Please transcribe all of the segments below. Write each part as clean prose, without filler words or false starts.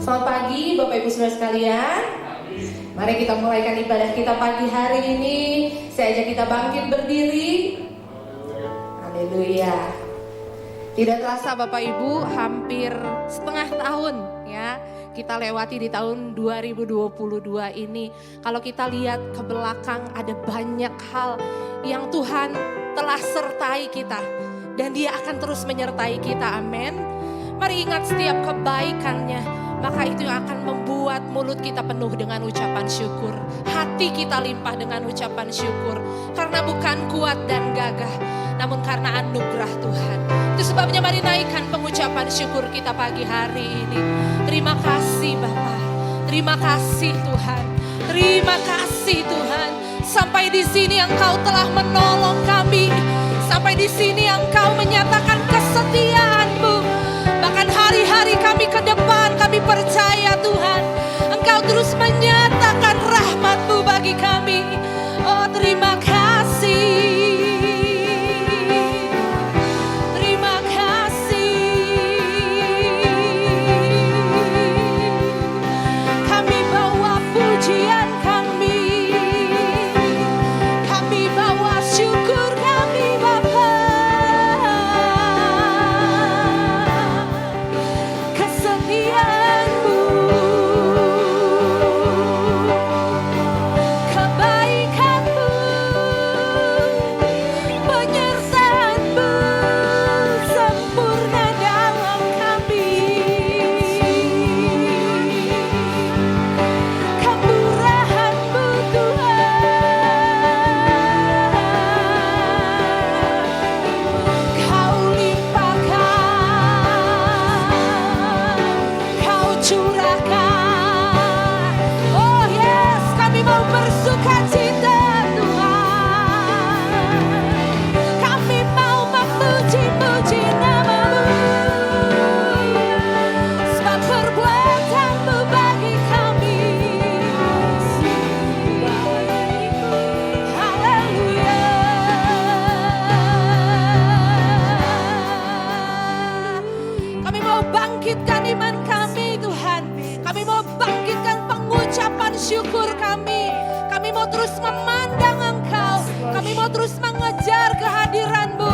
Selamat pagi Bapak Ibu Saudara sekalian. Mari kita mulaikan ibadah kita pagi hari ini. Saya ajak kita bangkit berdiri. Haleluya. Tidak terasa Bapak Ibu, hampir setengah tahun ya kita lewati di tahun 2022 ini. Kalau kita lihat ke belakang, ada banyak hal yang Tuhan telah sertai kita, dan Dia akan terus menyertai kita. Amin. Mari ingat setiap kebaikannya, maka itu yang akan membuat mulut kita penuh dengan ucapan syukur. Hati kita limpah dengan ucapan syukur. Karena bukan kuat dan gagah, namun karena anugerah Tuhan. Itu sebabnya mari naikkan pengucapan syukur kita pagi hari ini. Terima kasih Bapa, terima kasih Tuhan, terima kasih Tuhan. Sampai di sini Engkau telah menolong kami, sampai di sini Engkau menyatakan kesetiaan-Mu. Bahkan hari-hari kami ke depan, kami percaya Tuhan, Engkau terus menyatakan rahmat-Mu bagi kami. Oh, terima kasih. Terima kasih. Kami bawa pujian kami. Kami bawa syukur kami Bapa. Kesetiaan-Mu, kebaikan-Mu, penyertaan-Mu sempurna dalam kami. Kemurahan-Mu Tuhan, Kau limpahkan, Kau curahkan. Oh yes, kami mau bersuka cita Tuhan. Kami mau memuji-muji nama-Mu, sebab perbuatan-Mu bagi kami. Haleluya. Kami mau bangkitkan iman kami Tuhan. Kami mau bangkitkan pengucapan syukur kami. Kami mau terus memandang Engkau. Kami mau terus mengejar kehadiran-Mu.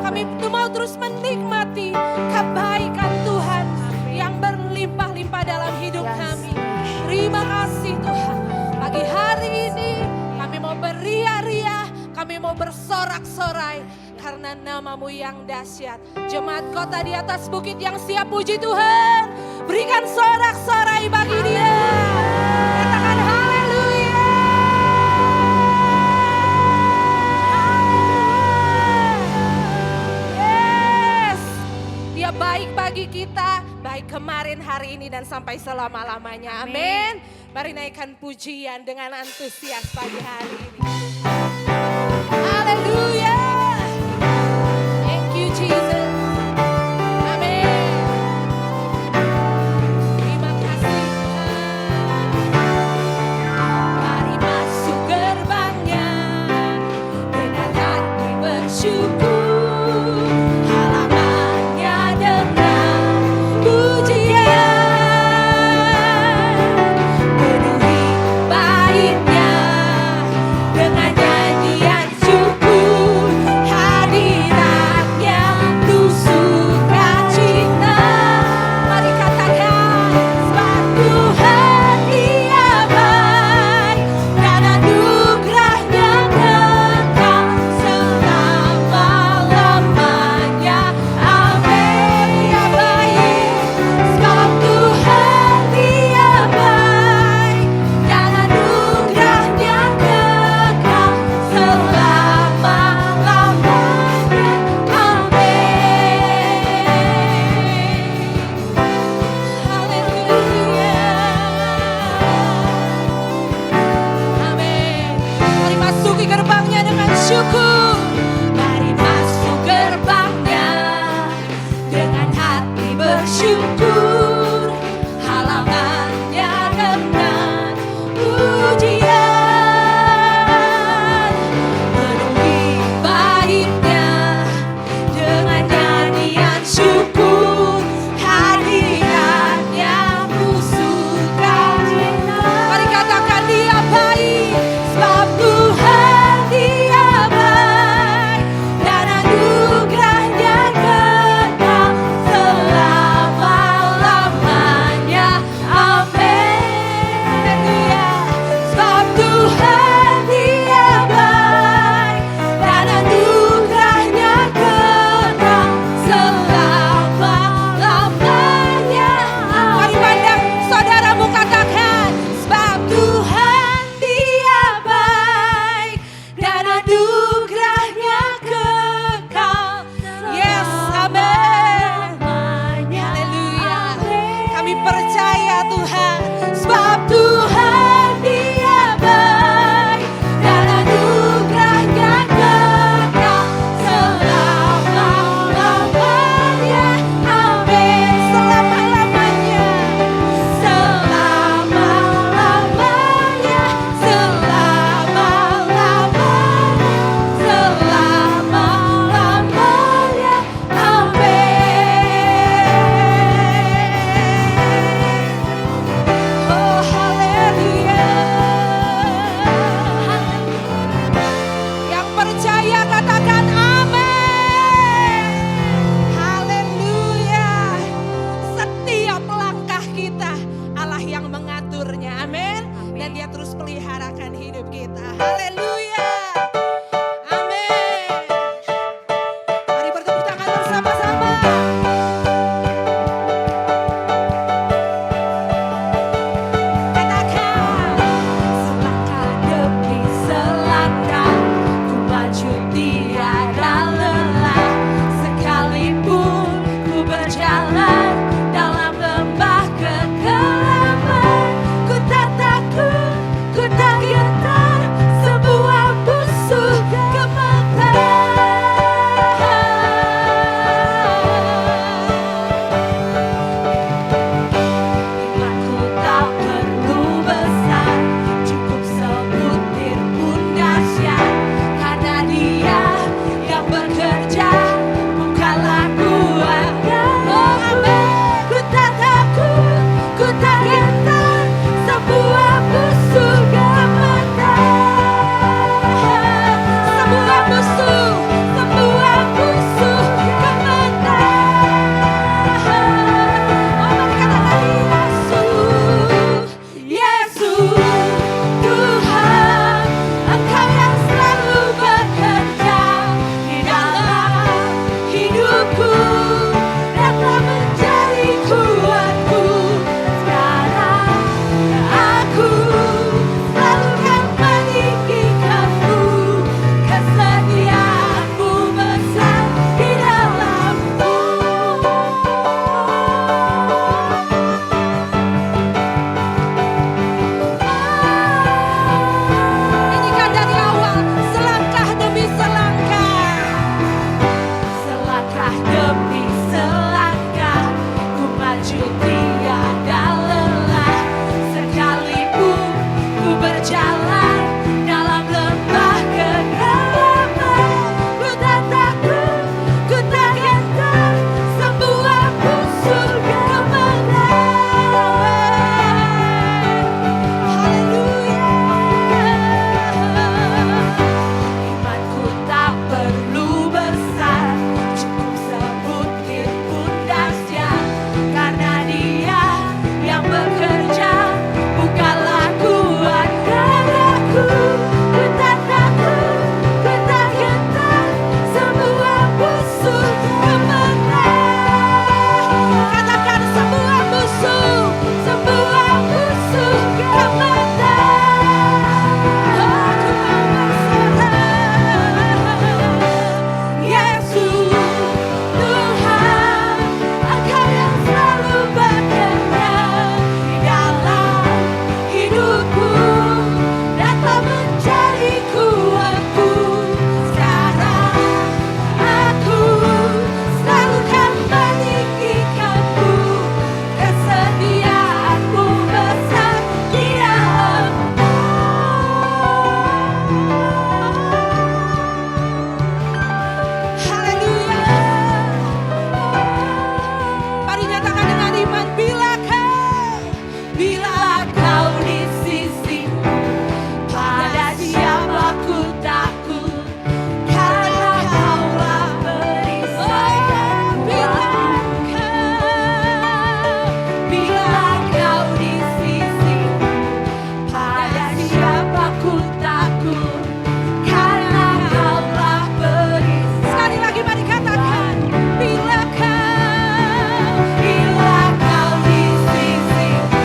Kami mau terus menikmati kebaikan Tuhan yang berlimpah-limpah dalam hidup kami. Terima kasih Tuhan. Pagi hari ini kami mau beria-ria, kami mau bersorak-sorai karena nama-Mu yang dahsyat. Jemaat kota di atas bukit yang siap puji Tuhan, berikan sorak-sorai bagi Dia. Katakan haleluya. Yes, Dia baik bagi kita, baik kemarin, hari ini, dan sampai selama-lamanya. Amin. Mari naikkan pujian dengan antusias pagi hari ini. Haleluya. Thank you Jesus. Amin. Terima kasih Tuhan. Mari masuk gerbangnya dengan hati bersyukur, halamannya dengan pujian, penuhi baitnya dengan percaya Tuhan, sebab Tuhan Dia baik dan anugerahnya kekal selama-lamanya. Amin. Selama-lamanya, selama-lamanya, selama-lamanya, amin. Oh haleluya. Yang percaya katakan amin. Haleluya. Setiap langkah kita Allah yang mengaturnya, amin. Dan Dia terus peliharakan hidup kita. Haleluya. Amin. Mari bertepuk tangan bersama-sama. Katakan, selangkah demi selangkah ku maju tiada lelah, sekalipun ku berjalan dalam lembah kekelaman. Ku tak takut, ku tak gentar, semua musuh gemetar. Imanku tak perlu besar, cukup sebutir pun dahsyat, karena Dia yang bekerja, bukanlah kuatnya. Oh amin. Ku tak takut, ku tak gentar, semua musuh gemetar. Semua musuh gemetar. Oh mari katakan Yesus, Tuhan, Engkau yang selalu bekerja di dalam hidupku dan telah menjadi kuatku. Sekarang aku selalu kan meninggikanmu, kesetiaanmu besar di dalamku. Nyanyikan dari awal, selangkah demi selangkah. Selangkah demi selangkah ku maju tiada lelah, sekalipun ku berjalan dalam lembah kegelapan. Ku tak takut, ku tak gentar, semua musuh gemetar. Haleluya. Imanku tak perlu besar, cukup sebutir pun dahsyat, karena Dia yang bekerja, bukanlah kuat dadaku. Ku tak takut, ku tak gentar, semua musuh gemetar. Katakan semua musuh gemetar. Oh ku mau berserah. Yesus, Tuhan, Engkau yang selalu bekerja di dalam hidupku dan telah menjadi kuatku. Sekarang aku selalu kan meninggikanmu, kesetiaanmu besar di dalamku. Haleluya. Mari nyatakan dengan iman, bila kau di sisiku, pada siapa ku takut, karena Kaulah perisai dan kuatku. Bila kau di sisiku, pada siapa ku takut, karena Kaulah perisai. Sekali lagi mari katakan, bila kau di sisiku,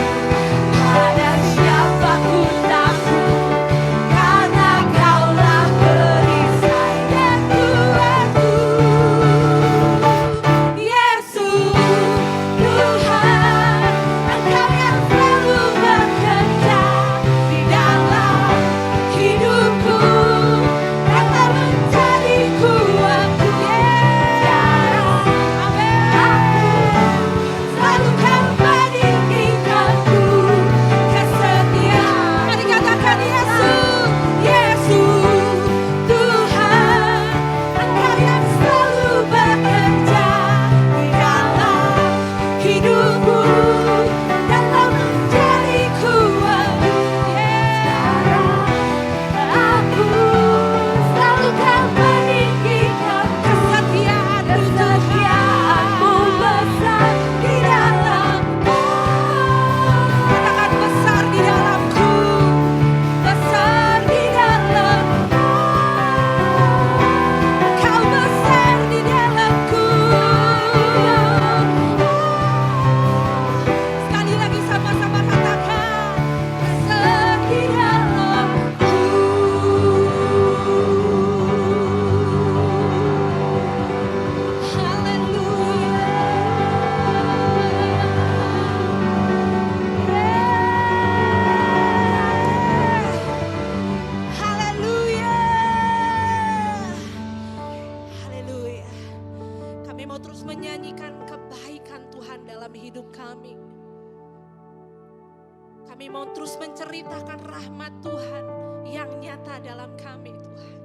Kami mau terus menceritakan rahmat Tuhan yang nyata dalam kami Tuhan.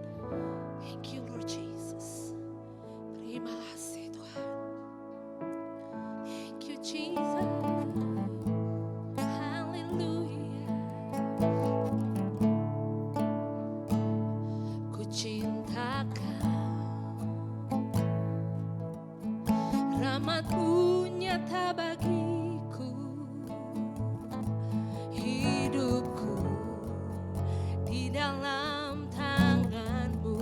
Thank you Lord Jesus. Terima kasih Tuhan. Thank you Jesus. Haleluya. Ku cintakan rahmat-Mu nyata bagiku. Hidupku di dalam tangan-Mu.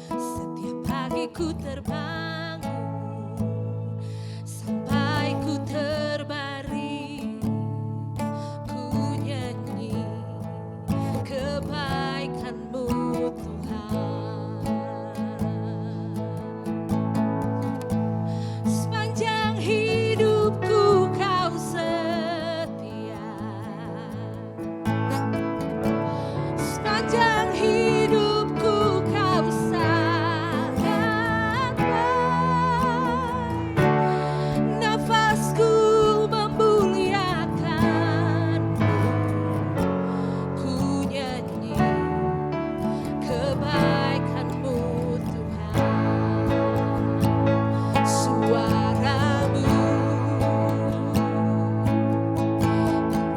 Setiap pagi ku terbangun sampai ku terbaring, ku nyanyi kebaikan-Mu Tuhan. Sepanjang hidupku Kau setia. Sepanjang hidupku Kau sangat baik. Nafasku memuliakan-Mu. Ku nyanyi kebaikan-Mu Tuhan. Suara-Mu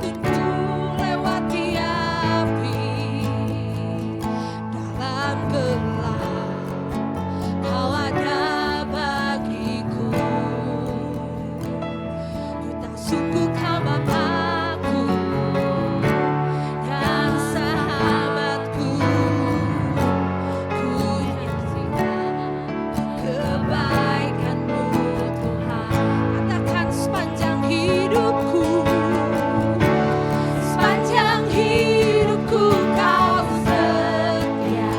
tuntunku lewati api dalam gelap. Kau ada bagiku. Ku tak sungguh Kau Bapa-Ku dan sahabat-Ku. Ku nyaksikan kebaikan-Mu Tuhan. Katakan sepanjang hidupku. Sepanjang hidupku Kau setia.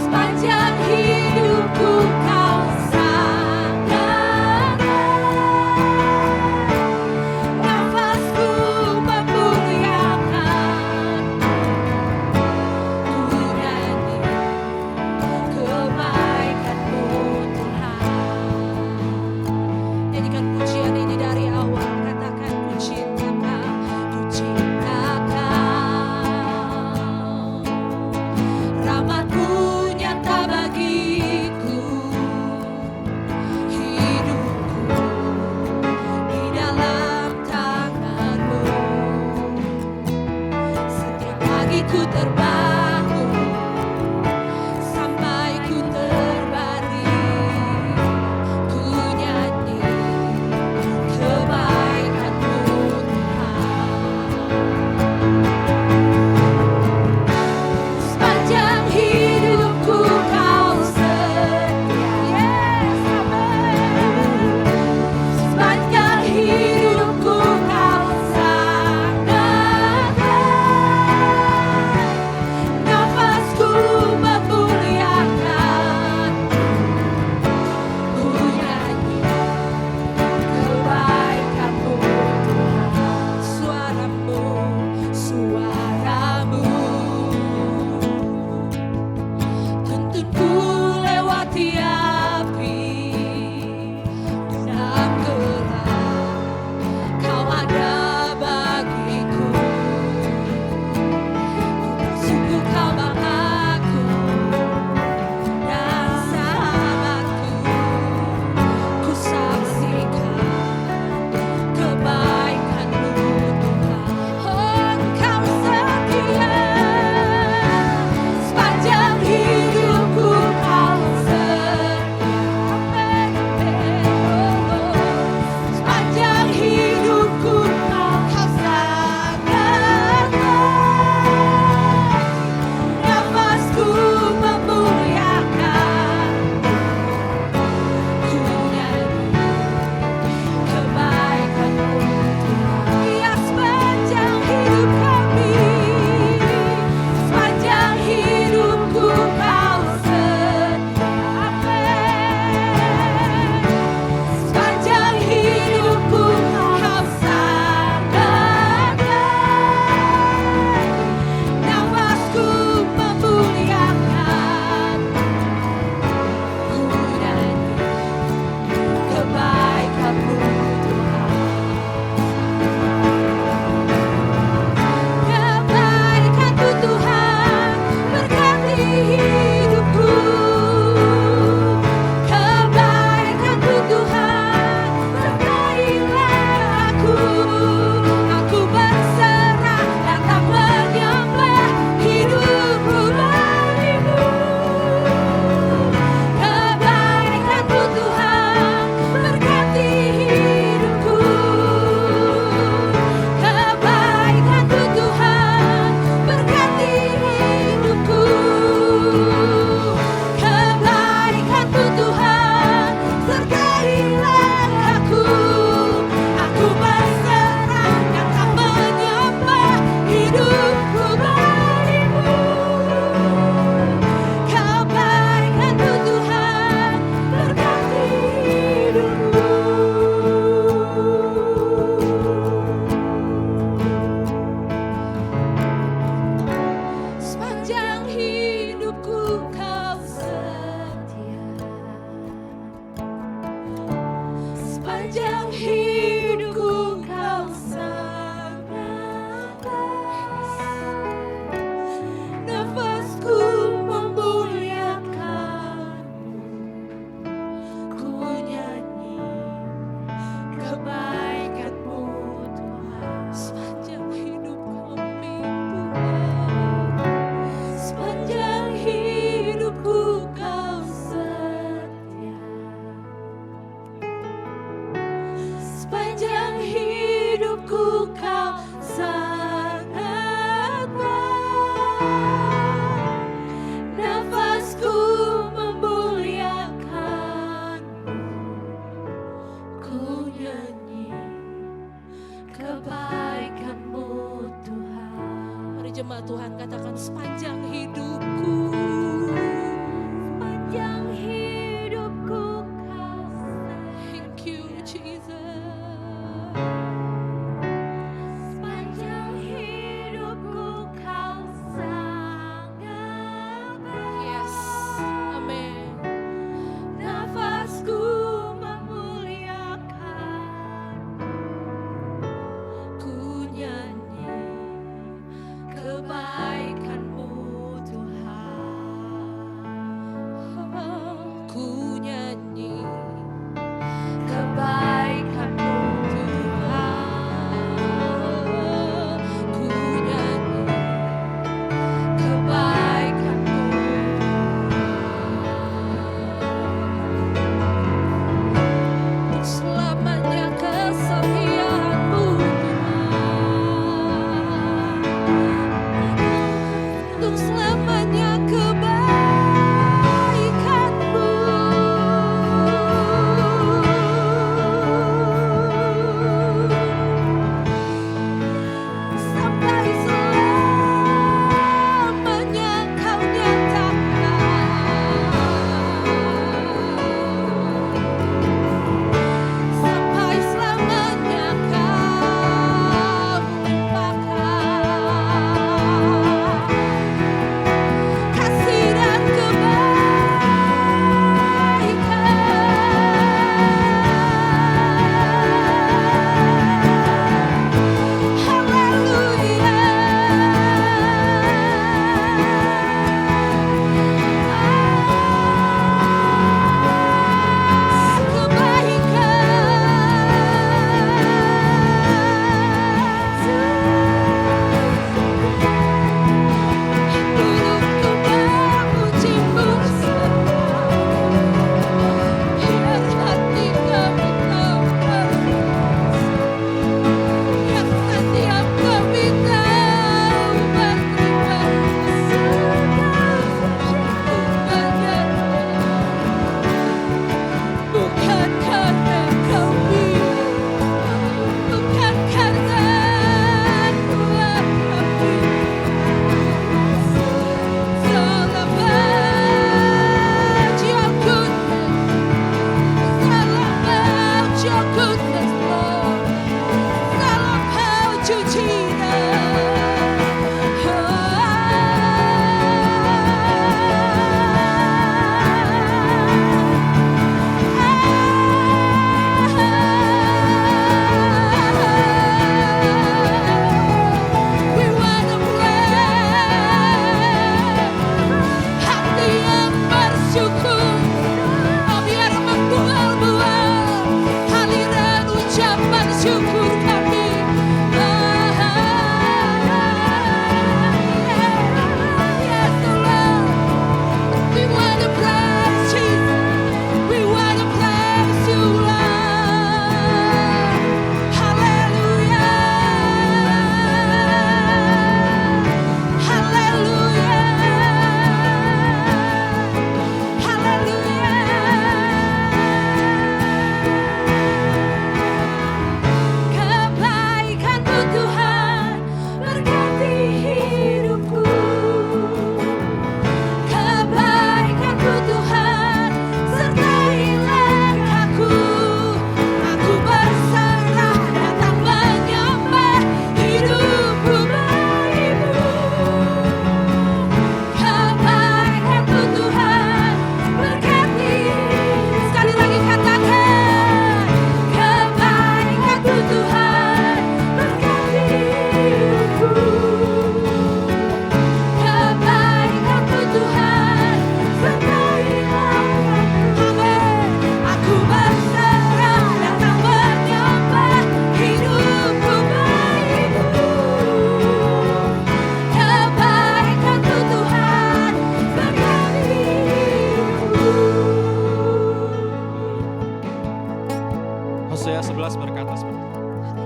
Sepanjang hidupku Kau sangat baik. Nafasku memuliakan. Ku nyanyi kebaikan-Mu Tuhan. Nyanyikan pujian ini dari awal. Katakan ku cintakan, ku cintakan. Rahmat-Mu nyata bagiku. Hidupku di dalam tangan-Mu. Setiap pagi ku terbangun sampai ku terbaring, ku nyanyi hidupku kau sangat baik. Nafasku memuliakanmu, ku nyanyi kebaikanmu Tuhan. Sepanjang hidup kami Tuhan, sepanjang hidupku kau setia. Sepanjang hidupku kau sangat baik. Nafasku memuliakanmu, ku nyanyi kebaikanmu Tuhan. Mari jemaat Tuhan katakan sepanjang hidupku. Sepanjang hidupku kau sangat. Thank you Jesus. Sepanjang hidupku kau sangat baik. Yes, amin. Nafasku memuliakanmu, ku nyanyi kebaikanmu Tuhan. Hosea 11 berkata seperti ini.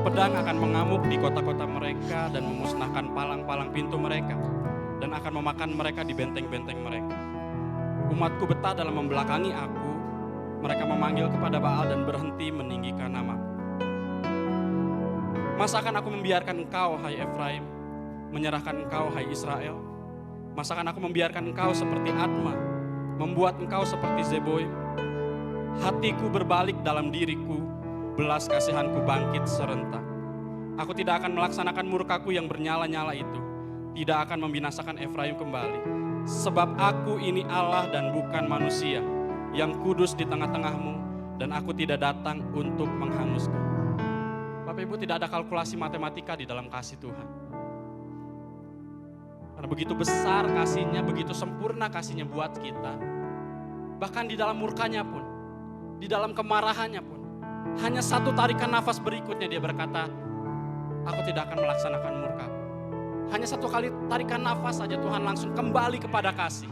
Pedang akan mengamuk di kota-kota mereka dan memusnahkan palang-palang pintu mereka dan akan memakan mereka di benteng-benteng mereka. Umatku betah dalam membelakangi aku, mereka memanggil kepada Baal dan berhenti meninggikan namaku. Masa akan aku membiarkan engkau, hai Efraim, menyerahkan engkau, hai Israel? Masa akan aku membiarkan engkau seperti Adma, membuat engkau seperti Zeboim? Hatiku berbalik dalam diriku, belas kasihanku bangkit serentak. Aku tidak akan melaksanakan murkaku yang bernyala-nyala itu, tidak akan membinasakan Efraim kembali. Sebab aku ini Allah dan bukan manusia, yang kudus di tengah-tengahmu, dan aku tidak datang untuk menghanguskan. Bapak Ibu, tidak ada kalkulasi matematika di dalam kasih Tuhan. Karena begitu besar kasihnya, begitu sempurna kasihnya buat kita. Bahkan di dalam murkanya pun, di dalam kemarahannya pun, hanya satu tarikan nafas berikutnya dia berkata, aku tidak akan melaksanakan murkaku. Hanya satu kali tarikan nafas saja Tuhan langsung kembali kepada kasih.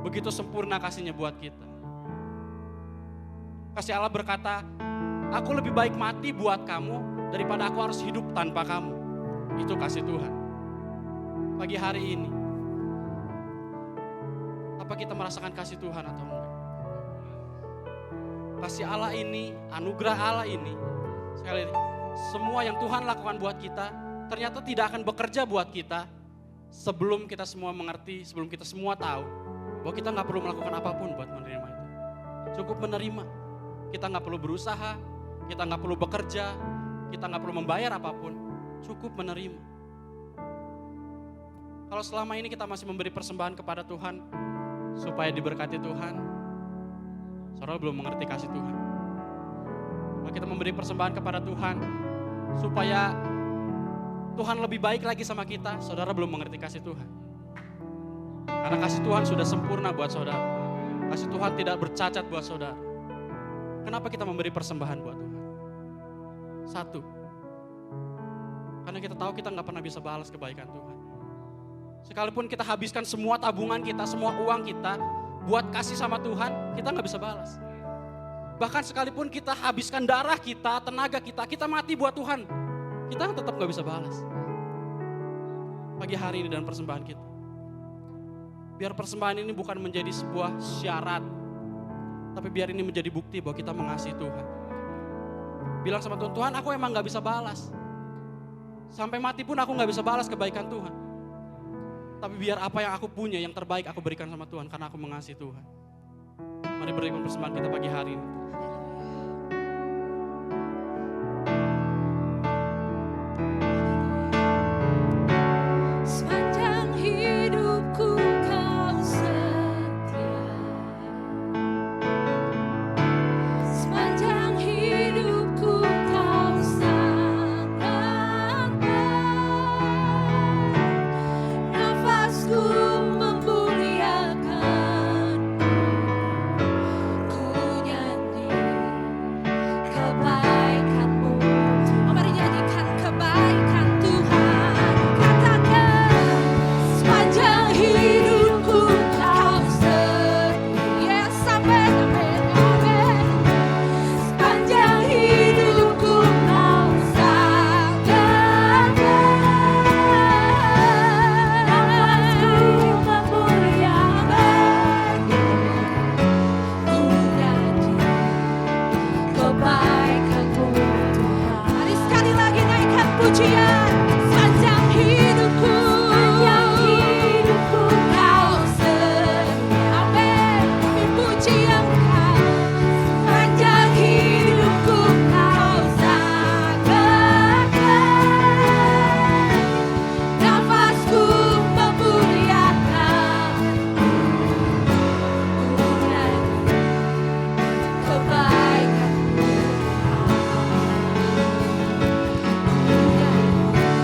Begitu sempurna kasihnya buat kita. Kasih Allah berkata, aku lebih baik mati buat kamu daripada aku harus hidup tanpa kamu. Itu kasih Tuhan. Pagi hari ini, apa kita merasakan kasih Tuhan atau enggak? Kasih Allah ini, anugerah Allah ini, sekali lagi, semua yang Tuhan lakukan buat kita, ternyata tidak akan bekerja buat kita sebelum kita semua mengerti, sebelum kita semua tahu bahwa kita gak perlu melakukan apapun buat menerima itu. Cukup menerima, kita gak perlu berusaha, kita gak perlu bekerja, kita gak perlu membayar apapun, cukup menerima. Kalau selama ini kita masih memberi persembahan kepada Tuhan supaya diberkati Tuhan, saudara belum mengerti kasih Tuhan. Kalau kita memberi persembahan kepada Tuhan supaya Tuhan lebih baik lagi sama kita, saudara belum mengerti kasih Tuhan. Karena kasih Tuhan sudah sempurna buat saudara. Kasih Tuhan tidak bercacat buat saudara. Kenapa kita memberi persembahan buat Tuhan? Satu, karena kita tahu kita gak pernah bisa balas kebaikan Tuhan. Sekalipun kita habiskan semua tabungan kita, semua uang kita buat kasih sama Tuhan, kita gak bisa balas. Bahkan sekalipun kita habiskan darah kita, tenaga kita mati buat Tuhan, kita tetap gak bisa balas. Pagi hari ini dan persembahan kita, biar persembahan ini bukan menjadi sebuah syarat, tapi biar ini menjadi bukti bahwa kita mengasihi Tuhan. Bilang sama Tuhan, Tuhan aku emang gak bisa balas. Sampai mati pun aku gak bisa balas kebaikan Tuhan. Tapi biar apa yang aku punya, yang terbaik aku berikan sama Tuhan karena aku mengasihi Tuhan. Mari berikan persembahan kita pagi hari ini. Sepanjang hidupku kau setia. Sepanjang hidupku kau sangat baik. Nafasku memuliakan, ku nyanyi kebaikan-Mu. Oh, mari nyanyikan kebaikan Tuhan. Katakan, sepanjang hidupku kau setia. Sampai, amin. Sepanjang hidupku kau sangat baik. Nafasku memuliakan, ku nyanyi kebaikan-Mu Tuhan. Mari sekali lagi naikkan pujian. Sepanjang hidupku kau setia. Amin. Kami puji Engkau. Sepanjang hidupku kau sangat baik. Nafasku memuliakan, ku nyanyi kebaikan-Mu Tuhan. Ku nyanyi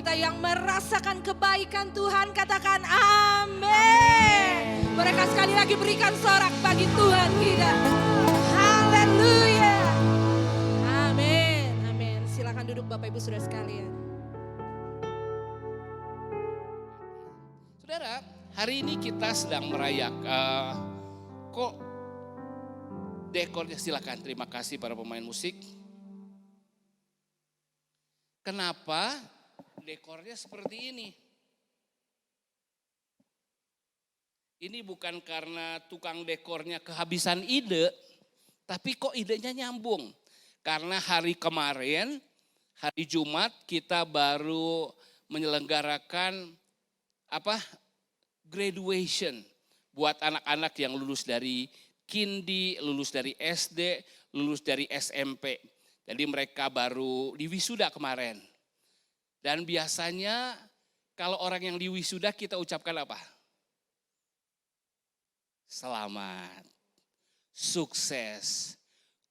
kita yang merasakan kebaikan Tuhan, katakan amin. Mereka sekali lagi berikan sorak bagi Tuhan kita. Haleluya. Amin, amin. Silakan duduk Bapak Ibu Saudara sekalian. Saudara, hari ini kita sedang merayakan, kok dekornya, silakan, terima kasih para pemain musik. Kenapa dekornya seperti ini? Ini bukan karena tukang dekornya kehabisan ide, tapi kok idenya nyambung. Karena hari kemarin, hari Jumat, kita baru menyelenggarakan graduation buat anak-anak yang lulus dari Kindi, lulus dari SD, lulus dari SMP. Jadi mereka baru diwisuda kemarin. Dan biasanya kalau orang yang diwisuda kita ucapkan apa? Selamat, sukses,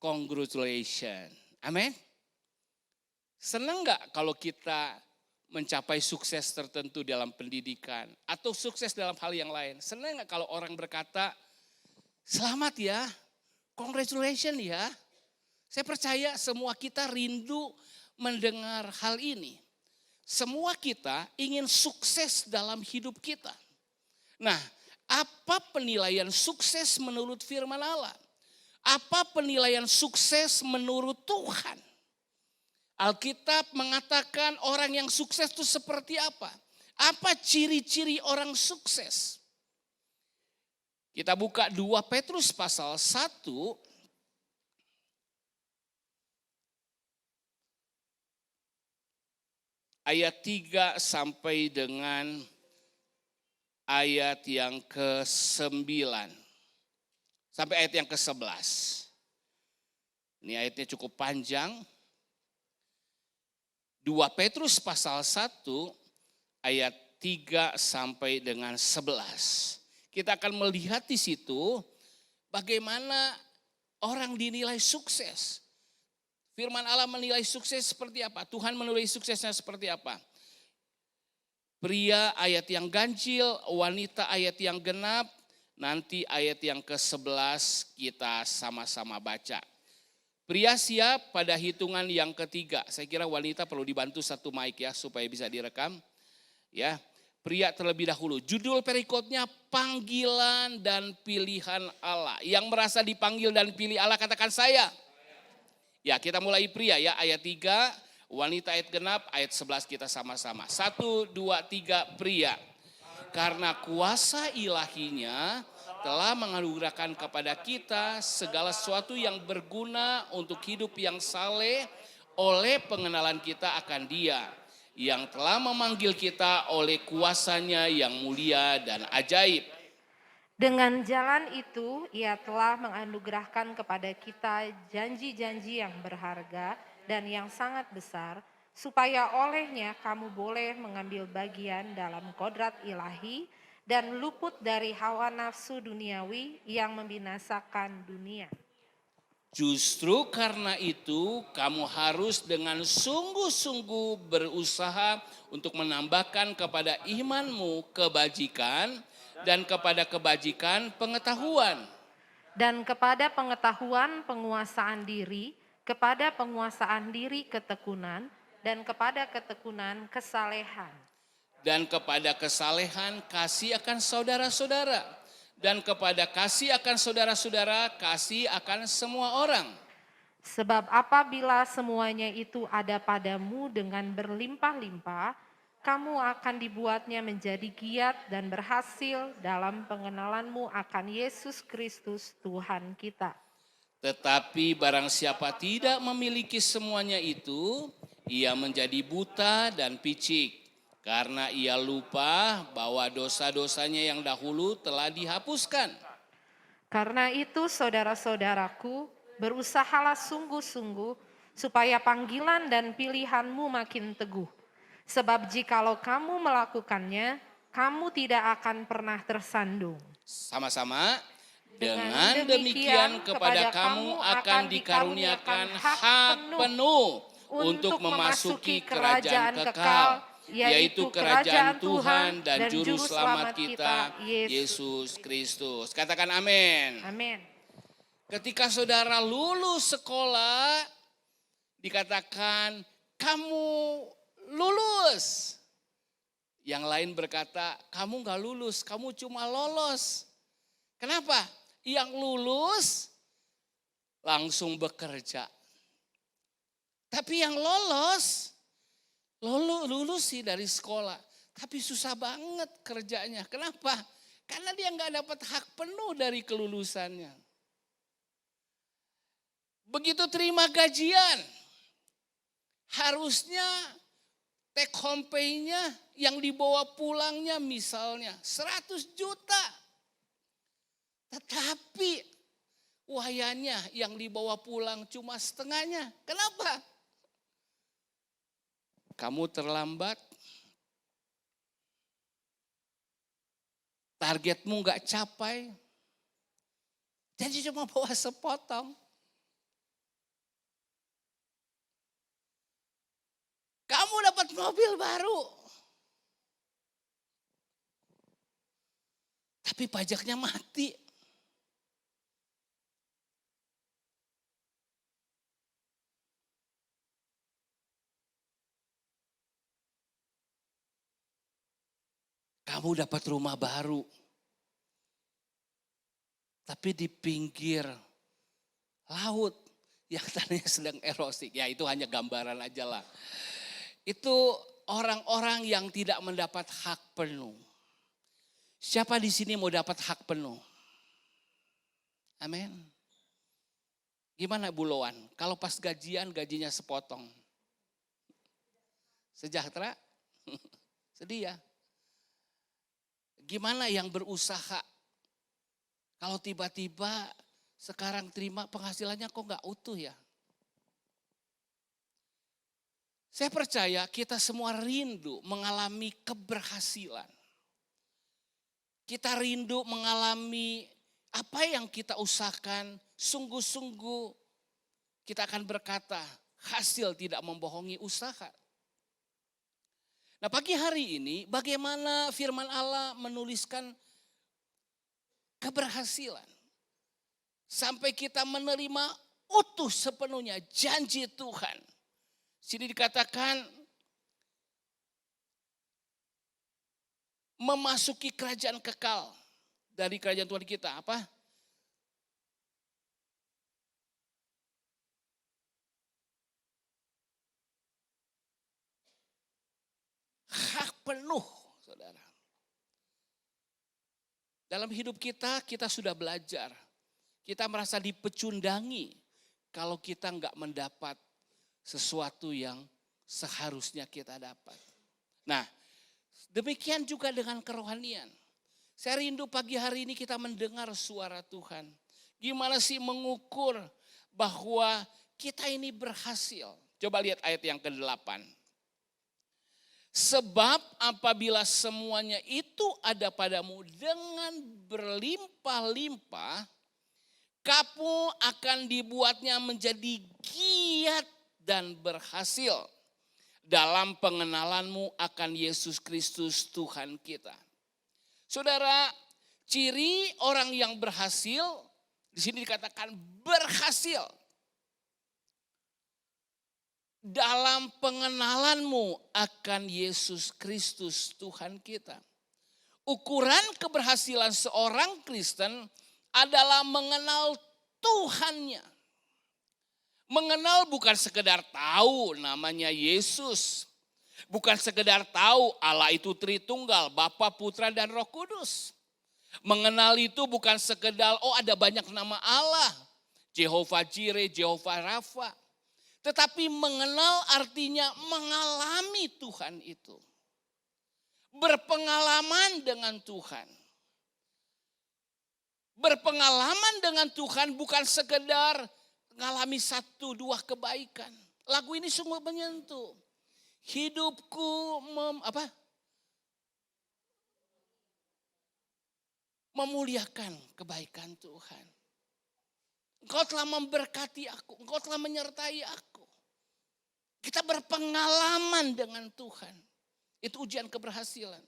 congratulations. Amin. Senang gak kalau kita mencapai sukses tertentu dalam pendidikan atau sukses dalam hal yang lain? Senang gak kalau orang berkata, selamat ya, congratulations ya. Saya percaya semua kita rindu mendengar hal ini. Semua kita ingin sukses dalam hidup kita. Nah, apa penilaian sukses menurut firman Allah? Apa penilaian sukses menurut Tuhan? Alkitab mengatakan orang yang sukses itu seperti apa? Apa ciri-ciri orang sukses? Kita buka 2 Petrus pasal 1. Ayat 3 sampai dengan ayat yang ke-9. Sampai ayat yang ke-11. Ini ayatnya cukup panjang. 2 Petrus pasal 1 ayat 3 sampai dengan 11. Kita akan melihat di situ bagaimana orang dinilai sukses. Firman Allah menilai sukses seperti apa? Tuhan menilai suksesnya seperti apa? Pria ayat yang ganjil, wanita ayat yang genap, nanti ayat yang ke-11 kita sama-sama baca. Pria siap pada hitungan yang ketiga. Saya kira wanita perlu dibantu satu mic ya supaya bisa direkam. Ya, pria terlebih dahulu. Judul perikotnya panggilan dan pilihan Allah. Yang merasa dipanggil dan pilih Allah katakan saya. Ya, kita mulai pria ya, ayat 3, wanita ayat genap, ayat 11 kita sama-sama. 1, 2, 3, pria. Karena kuasa ilahinya telah menganugerahkan kepada kita segala sesuatu yang berguna untuk hidup yang saleh oleh pengenalan kita akan Dia yang telah memanggil kita oleh kuasanya yang mulia dan ajaib. Dengan jalan itu Ia telah menganugerahkan kepada kita janji-janji yang berharga dan yang sangat besar, supaya olehnya kamu boleh mengambil bagian dalam kodrat ilahi dan luput dari hawa nafsu duniawi yang membinasakan dunia. Justru karena itu kamu harus dengan sungguh-sungguh berusaha untuk menambahkan kepada imanmu kebajikan dan kepada kebajikan pengetahuan. Dan kepada pengetahuan penguasaan diri, kepada penguasaan diri ketekunan, dan kepada ketekunan kesalehan. Dan kepada kesalehan kasih akan saudara-saudara. Dan kepada kasih akan saudara-saudara kasih akan semua orang. Sebab apabila semuanya itu ada padamu dengan berlimpah-limpah, kamu akan dibuatnya menjadi giat dan berhasil dalam pengenalanmu akan Yesus Kristus Tuhan kita. Tetapi barang siapa tidak memiliki semuanya itu, ia menjadi buta dan picik. Karena ia lupa bahwa dosa-dosanya yang dahulu telah dihapuskan. Karena itu saudara-saudaraku, berusahalah sungguh-sungguh supaya panggilan dan pilihanmu makin teguh. Sebab jikalau kamu melakukannya, kamu tidak akan pernah tersandung. Sama-sama, dengan demikian kepada kamu akan dikaruniakan hak penuh untuk memasuki kerajaan kekal yaitu kerajaan Tuhan dan juru selamat kita, Yesus Kristus. Katakan amin. Amin. Ketika saudara lulus sekolah, dikatakan kamu lulus. Yang lain berkata, kamu gak lulus, kamu cuma lolos. Kenapa? Yang lulus langsung bekerja. Tapi yang lulus sih dari sekolah. Tapi susah banget kerjanya. Kenapa? Karena dia gak dapat hak penuh dari kelulusannya. Begitu terima gajian, harusnya take home pay-nya yang dibawa pulangnya misalnya 100 juta. Tetapi wayanya yang dibawa pulang cuma setengahnya. Kenapa? Kamu terlambat, targetmu gak capai, jadi cuma bawa sepotong. Kamu dapat mobil baru, tapi pajaknya mati. Kamu dapat rumah baru, tapi di pinggir laut yang tanahnya sedang erosi. Ya itu hanya gambaran aja lah. Itu orang-orang yang tidak mendapat hak penuh. Siapa di sini mau dapat hak penuh? Amin. Gimana Bu Loan? Kalau pas gajian gajinya sepotong. Sejahtera? Sedih ya. Gimana yang berusaha? Kalau tiba-tiba sekarang terima penghasilannya kok gak utuh ya? Saya percaya kita semua rindu mengalami keberhasilan. Kita rindu mengalami apa yang kita usahakan, sungguh-sungguh kita akan berkata hasil tidak membohongi usaha. Nah pagi hari ini bagaimana firman Allah menuliskan keberhasilan. Sampai kita menerima utuh sepenuhnya janji Tuhan. Sini dikatakan memasuki kerajaan kekal dari kerajaan Tuhan kita. Apa? Hak penuh, saudara. Dalam hidup kita sudah belajar. Kita merasa dipecundangi kalau kita nggak mendapat sesuatu yang seharusnya kita dapat. Nah, demikian juga dengan kerohanian. Saya rindu pagi hari ini kita mendengar suara Tuhan. Gimana sih mengukur bahwa kita ini berhasil? Coba lihat ayat yang ke-8. Sebab apabila semuanya itu ada padamu dengan berlimpah-limpah, kamu akan dibuatnya menjadi giat dan berhasil dalam pengenalanmu akan Yesus Kristus Tuhan kita. Saudara, ciri orang yang berhasil, di sini dikatakan berhasil. Dalam pengenalanmu akan Yesus Kristus Tuhan kita. Ukuran keberhasilan seorang Kristen adalah mengenal Tuhannya. Mengenal bukan sekedar tahu namanya Yesus. Bukan sekedar tahu Allah itu Tritunggal, Bapa, Putra, dan Roh Kudus. Mengenal itu bukan sekedar ada banyak nama Allah. Jehovah Jireh, Jehovah Rafa. Tetapi mengenal artinya mengalami Tuhan itu. Berpengalaman dengan Tuhan. Berpengalaman dengan Tuhan bukan sekedar mengalami 1-2 kebaikan. Lagu ini sungguh menyentuh. Hidupku memuliakan kebaikan Tuhan. Engkau telah memberkati aku, Engkau telah menyertai aku. Kita berpengalaman dengan Tuhan. Itu ujian keberhasilan.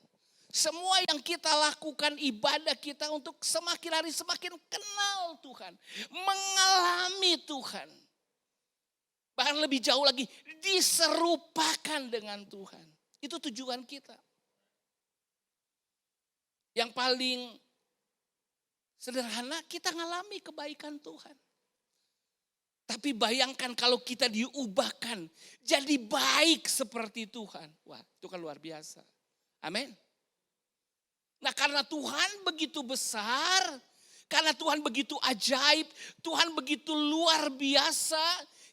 Semua yang kita lakukan ibadah kita untuk semakin hari semakin kenal Tuhan. Mengalami Tuhan. Bahkan lebih jauh lagi diserupakan dengan Tuhan. Itu tujuan kita. Yang paling sederhana kita ngalami kebaikan Tuhan. Tapi bayangkan kalau kita diubahkan jadi baik seperti Tuhan. Wah, itu kan luar biasa. Amin. Nah, karena Tuhan begitu besar, karena Tuhan begitu ajaib, Tuhan begitu luar biasa,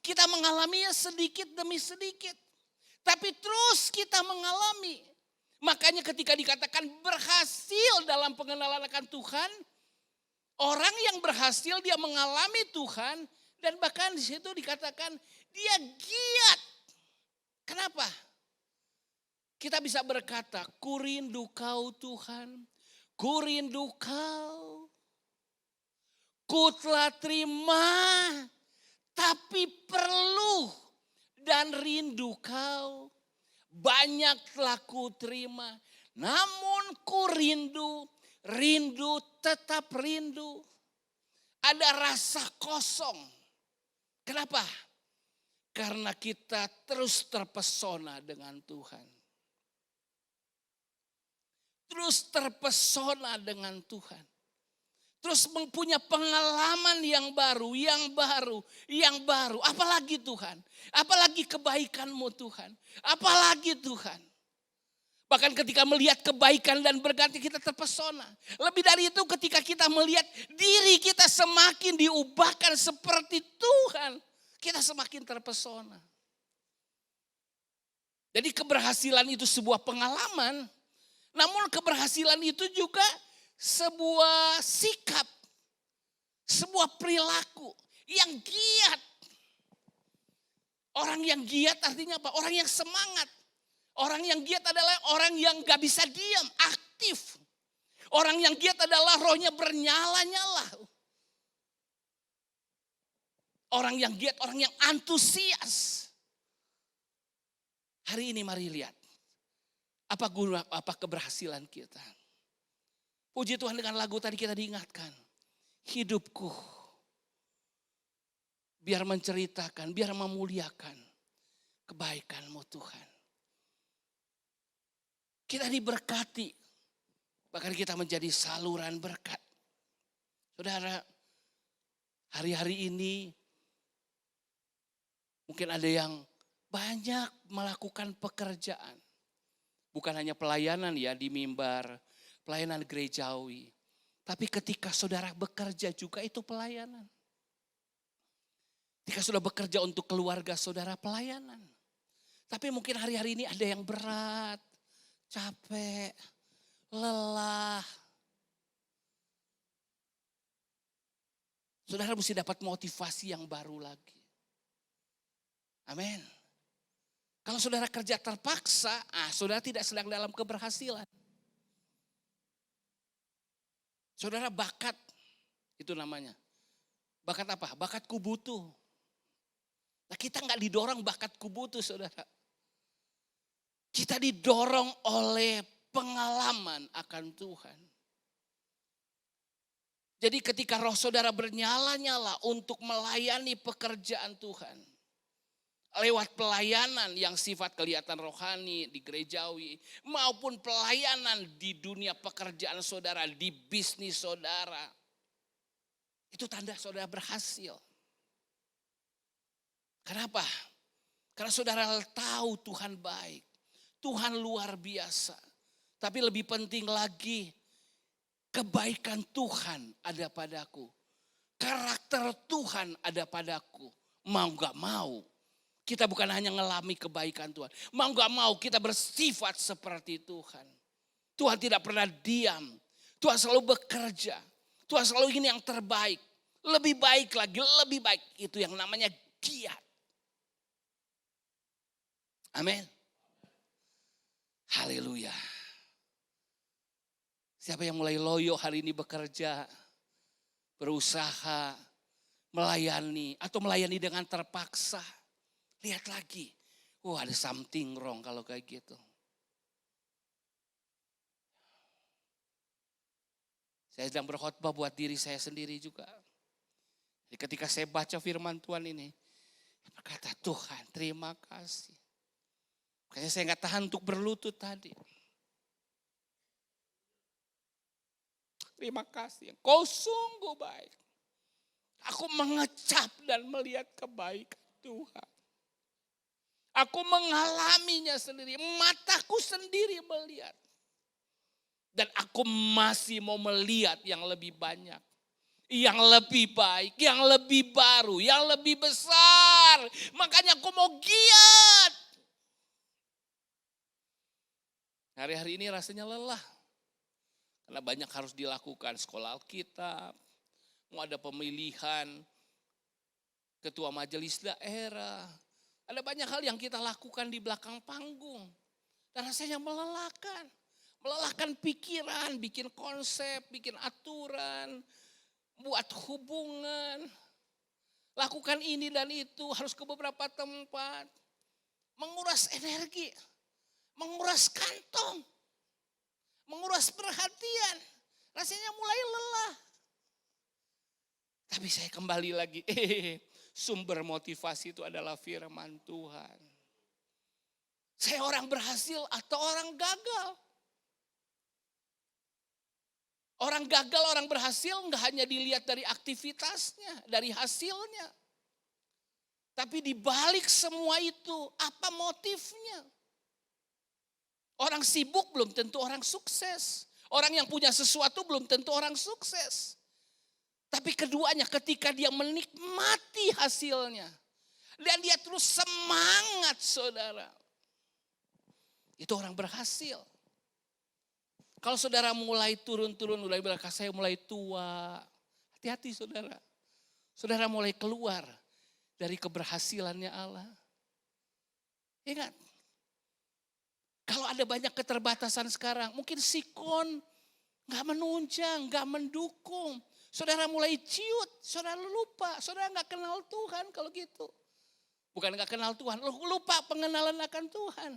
kita mengalaminya sedikit demi sedikit. Tapi terus kita mengalami. Makanya ketika dikatakan berhasil dalam pengenalan akan Tuhan, orang yang berhasil dia mengalami Tuhan, dan bahkan di situ dikatakan dia giat. Kenapa? Kita bisa berkata, ku rindu kau Tuhan, ku rindu kau. Ku telah terima, tapi perlu dan rindu kau. Banyak telah ku terima, namun ku rindu, rindu tetap rindu. Ada rasa kosong. Kenapa? Karena kita terus terpesona dengan Tuhan. Terus terpesona dengan Tuhan. Terus mempunyai pengalaman yang baru, yang baru, yang baru. Apalagi Tuhan? Apalagi kebaikan-Mu Tuhan? Apalagi Tuhan? Bahkan ketika melihat kebaikan dan berganti kita terpesona. Lebih dari itu ketika kita melihat diri kita semakin diubahkan seperti Tuhan. Kita semakin terpesona. Jadi keberhasilan itu sebuah pengalaman. Namun keberhasilan itu juga sebuah sikap. Sebuah perilaku yang giat. Orang yang giat artinya apa? Orang yang semangat. Orang yang giat adalah orang yang gak bisa diam, aktif. Orang yang giat adalah rohnya bernyala-nyala. Orang yang giat, orang yang antusias. Hari ini mari lihat. Apa guna, apa keberhasilan kita. Puji Tuhan dengan lagu tadi kita diingatkan. Hidupku biar menceritakan, biar memuliakan kebaikan-Mu Tuhan. Kita diberkati. Bahkan kita menjadi saluran berkat. Saudara, hari-hari ini mungkin ada yang banyak melakukan pekerjaan. Bukan hanya pelayanan ya di mimbar, pelayanan gerejawi. Tapi ketika saudara bekerja juga itu pelayanan. Ketika sudah bekerja untuk keluarga saudara pelayanan. Tapi mungkin hari-hari ini ada yang berat, capek, lelah. Saudara mesti dapat motivasi yang baru lagi. Amin. Kalau saudara kerja terpaksa, saudara tidak sedang dalam keberhasilan. Saudara bakat, itu namanya. Bakat apa? Bakatku butuh. Nah, kita nggak didorong bakatku butuh saudara. Kita didorong oleh pengalaman akan Tuhan. Jadi ketika roh saudara bernyala-nyala untuk melayani pekerjaan Tuhan. Lewat pelayanan yang sifat kelihatan rohani di gerejawi. Maupun pelayanan di dunia pekerjaan saudara, di bisnis saudara. Itu tanda saudara berhasil. Kenapa? Karena saudara tahu Tuhan baik. Tuhan luar biasa. Tapi lebih penting lagi, kebaikan Tuhan ada padaku. Karakter Tuhan ada padaku. Mau gak mau. Kita bukan hanya ngalami kebaikan Tuhan. Mau gak mau kita bersifat seperti Tuhan. Tuhan tidak pernah diam. Tuhan selalu bekerja. Tuhan selalu ingin yang terbaik. Lebih baik lagi, lebih baik. Itu yang namanya giat. Amin. Haleluya. Siapa yang mulai loyo hari ini bekerja, berusaha, melayani. Atau melayani dengan terpaksa. Lihat lagi, ada something wrong kalau kayak gitu. Saya sedang berkhotbah buat diri saya sendiri juga. Jadi ketika saya baca firman Tuhan ini, saya berkata, Tuhan terima kasih. Makanya saya nggak tahan untuk berlutut tadi. Terima kasih, Kau sungguh baik. Aku mengecap dan melihat kebaikan Tuhan. Aku mengalaminya sendiri, mataku sendiri melihat. Dan aku masih mau melihat yang lebih banyak. Yang lebih baik, yang lebih baru, yang lebih besar. Makanya aku mau giat. Hari-hari ini rasanya lelah. Karena banyak harus dilakukan, sekolah Alkitab, mau ada pemilihan ketua majelis daerah. Ada banyak hal yang kita lakukan di belakang panggung. Dan rasanya melelahkan. Melelahkan pikiran, bikin konsep, bikin aturan, buat hubungan. Lakukan ini dan itu, harus ke beberapa tempat. Menguras energi, menguras kantong, menguras perhatian. Rasanya mulai lelah. Tapi saya kembali lagi, sumber motivasi itu adalah firman Tuhan. Saya orang berhasil atau orang gagal? Orang gagal, orang berhasil nggak hanya dilihat dari aktivitasnya, dari hasilnya. Tapi di balik semua itu, apa motifnya? Orang sibuk belum tentu orang sukses. Orang yang punya sesuatu belum tentu orang sukses. Tapi keduanya ketika dia menikmati hasilnya. Dan dia terus semangat saudara. Itu orang berhasil. Kalau saudara mulai turun-turun, mulai berkata saya mulai tua. Hati-hati saudara. Saudara mulai keluar dari keberhasilannya Allah. Ingat. Kalau ada banyak keterbatasan sekarang, mungkin sikon gak menunjang, gak mendukung. Saudara mulai ciut, saudara lupa, saudara gak kenal Tuhan kalau gitu. Bukan gak kenal Tuhan, lupa pengenalan akan Tuhan.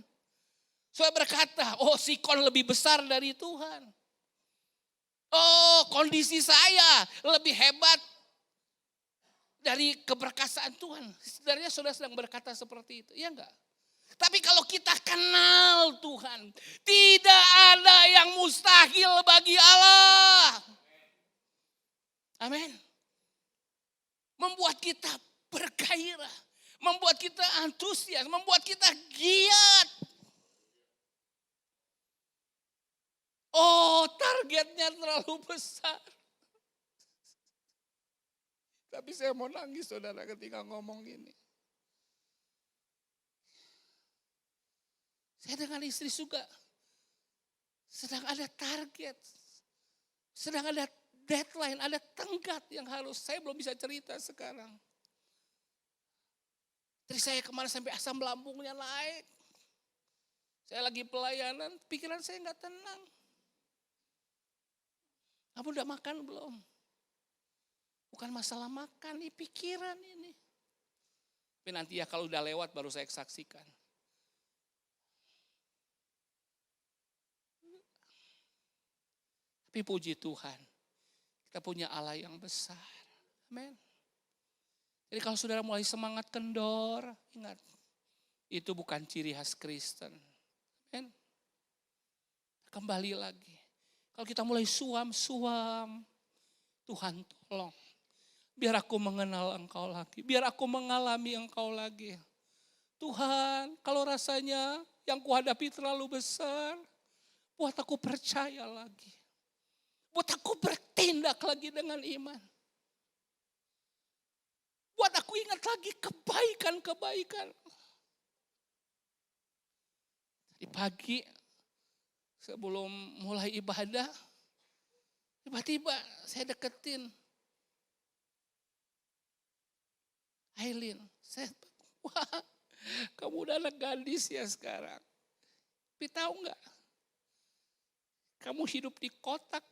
Saudara berkata, oh sikon lebih besar dari Tuhan. Oh kondisi saya lebih hebat dari keberkasaan Tuhan. Sebenarnya saudara sedang berkata seperti itu, iya enggak? Tapi kalau kita kenal Tuhan, tidak ada yang mustahil bagi Allah. Amin. Membuat kita bergairah, membuat kita antusias, membuat kita giat. Oh, targetnya terlalu besar. Tapi saya mau nangis saudara ketika ngomong ini. Saya dengan istri juga sedang ada target. Sedang ada deadline, ada tenggat yang harus. Saya belum bisa cerita sekarang. Istri saya kemarin sampai asam lambungnya naik. Saya lagi pelayanan, pikiran saya gak tenang. Kamu udah makan belum? Bukan masalah makan, ini pikiran ini. Tapi nanti ya kalau udah lewat baru saya saksikan. Tapi puji Tuhan, kita punya Allah yang besar. Amin. Jadi kalau saudara mulai semangat kendor, ingat, itu bukan ciri khas Kristen. Amin. Kembali lagi. Kalau kita mulai suam-suam, Tuhan tolong. Biar aku mengenal Engkau lagi, biar aku mengalami Engkau lagi. Tuhan, kalau rasanya yang kuhadapi terlalu besar, buat aku percaya lagi. Buat aku bertindak lagi dengan iman. Buat aku ingat lagi kebaikan-kebaikan. Di pagi sebelum mulai ibadah, tiba-tiba saya deketin Aileen. Wah, kamu udah anak gadis ya sekarang. Tapi tahu nggak? Kamu hidup di kotak.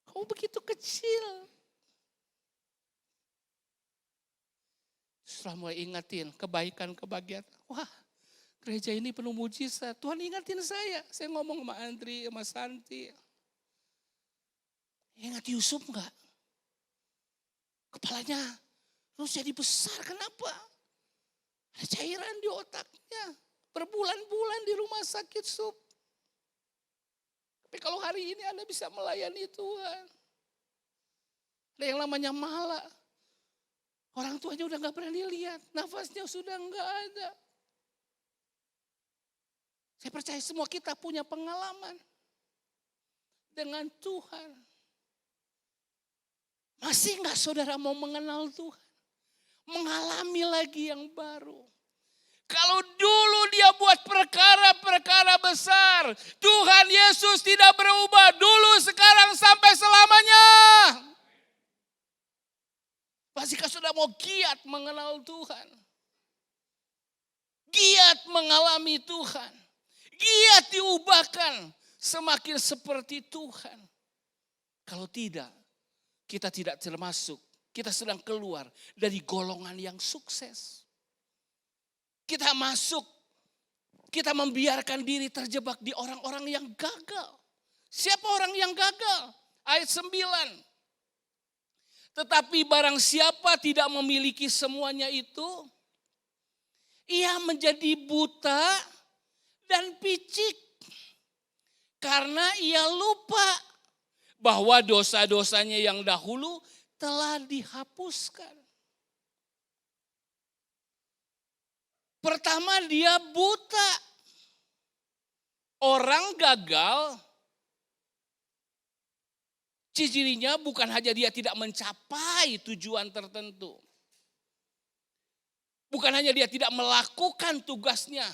Kamu begitu kecil. Setelah mulai ingatin kebaikan-kebahagiaan. Wah, gereja ini penuh mujizat. Tuhan ingatin saya. Saya ngomong sama Andri, sama Santi. Ingat Yusuf enggak? Kepalanya terus jadi besar, kenapa? Ada cairan di otaknya. Berbulan-bulan di rumah sakit sup. Tapi kalau hari ini Anda bisa melayani Tuhan. Ada yang namanya malah. Orang tuanya udah gak berani lihat. Nafasnya sudah gak ada. Saya percaya semua kita punya pengalaman dengan Tuhan. Masih gak saudara mau mengenal Tuhan? Mengalami lagi yang baru. Kalau dulu dia buat perkara-perkara besar, Tuhan Yesus tidak berubah dulu, sekarang, sampai selamanya. Pastikan sudah mau giat mengenal Tuhan. Giat mengalami Tuhan. Giat diubahkan semakin seperti Tuhan. Kalau tidak, kita tidak termasuk. Kita sedang keluar dari golongan yang sukses. Kita masuk, kita membiarkan diri terjebak di orang-orang yang gagal. Siapa orang yang gagal? Ayat 9. Tetapi barang siapa tidak memiliki semuanya itu, ia menjadi buta dan picik. Karena ia lupa bahwa dosa-dosanya yang dahulu telah dihapuskan. Pertama, dia buta. Orang gagal, cirinya bukan hanya dia tidak mencapai tujuan tertentu. Bukan hanya dia tidak melakukan tugasnya.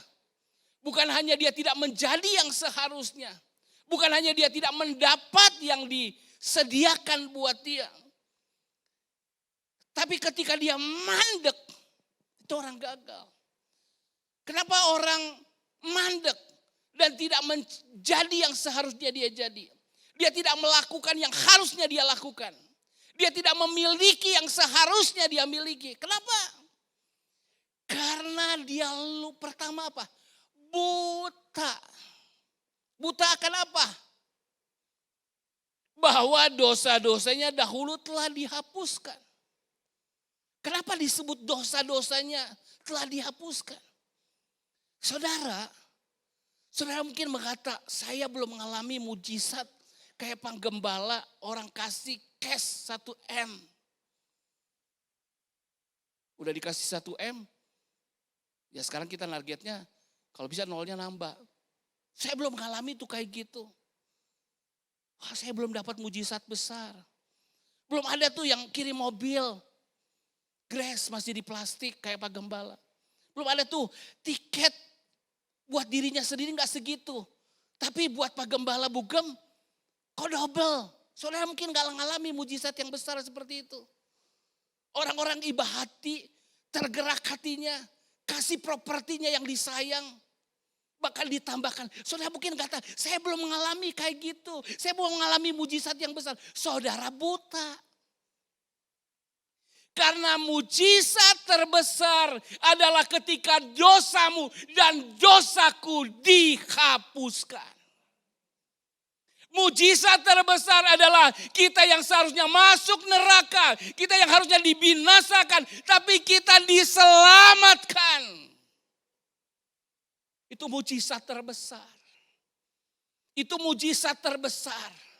Bukan hanya dia tidak menjadi yang seharusnya. Bukan hanya dia tidak mendapat yang disediakan buat dia. Tapi ketika dia mandek, itu orang gagal. Kenapa orang mandek dan tidak menjadi yang seharusnya dia jadi? Dia tidak melakukan yang harusnya dia lakukan. Dia tidak memiliki yang seharusnya dia miliki. Kenapa? Karena dia pertama apa? Buta. Buta akan apa? Bahwa dosa-dosanya dahulu telah dihapuskan. Kenapa disebut dosa-dosanya telah dihapuskan? Saudara mungkin berkata, saya belum mengalami mujizat kayak penggembala orang kasih cash 1 M. Udah dikasih 1 M, ya sekarang kita targetnya kalau bisa nolnya nambah. Saya belum mengalami itu kayak gitu. Saya belum dapat mujizat besar. Belum ada tuh yang kirim mobil, Grace masih di plastik kayak Pak Gembala. Belum ada tuh tiket buat dirinya sendiri gak segitu. Tapi buat Pak Gembala Bugem, kok double. Saudara mungkin gak mengalami mujizat yang besar seperti itu. Orang-orang iba hati, tergerak hatinya, kasih propertinya yang disayang. Bahkan ditambahkan, saudara mungkin kata, saya belum mengalami kayak gitu. Saya belum mengalami mujizat yang besar. Saudara buta. Karena mujizat terbesar adalah ketika dosamu dan dosaku dihapuskan. Mujizat terbesar adalah kita yang seharusnya masuk neraka. Kita yang harusnya dibinasakan. Tapi kita diselamatkan. Itu mujizat terbesar. Itu mujizat terbesar.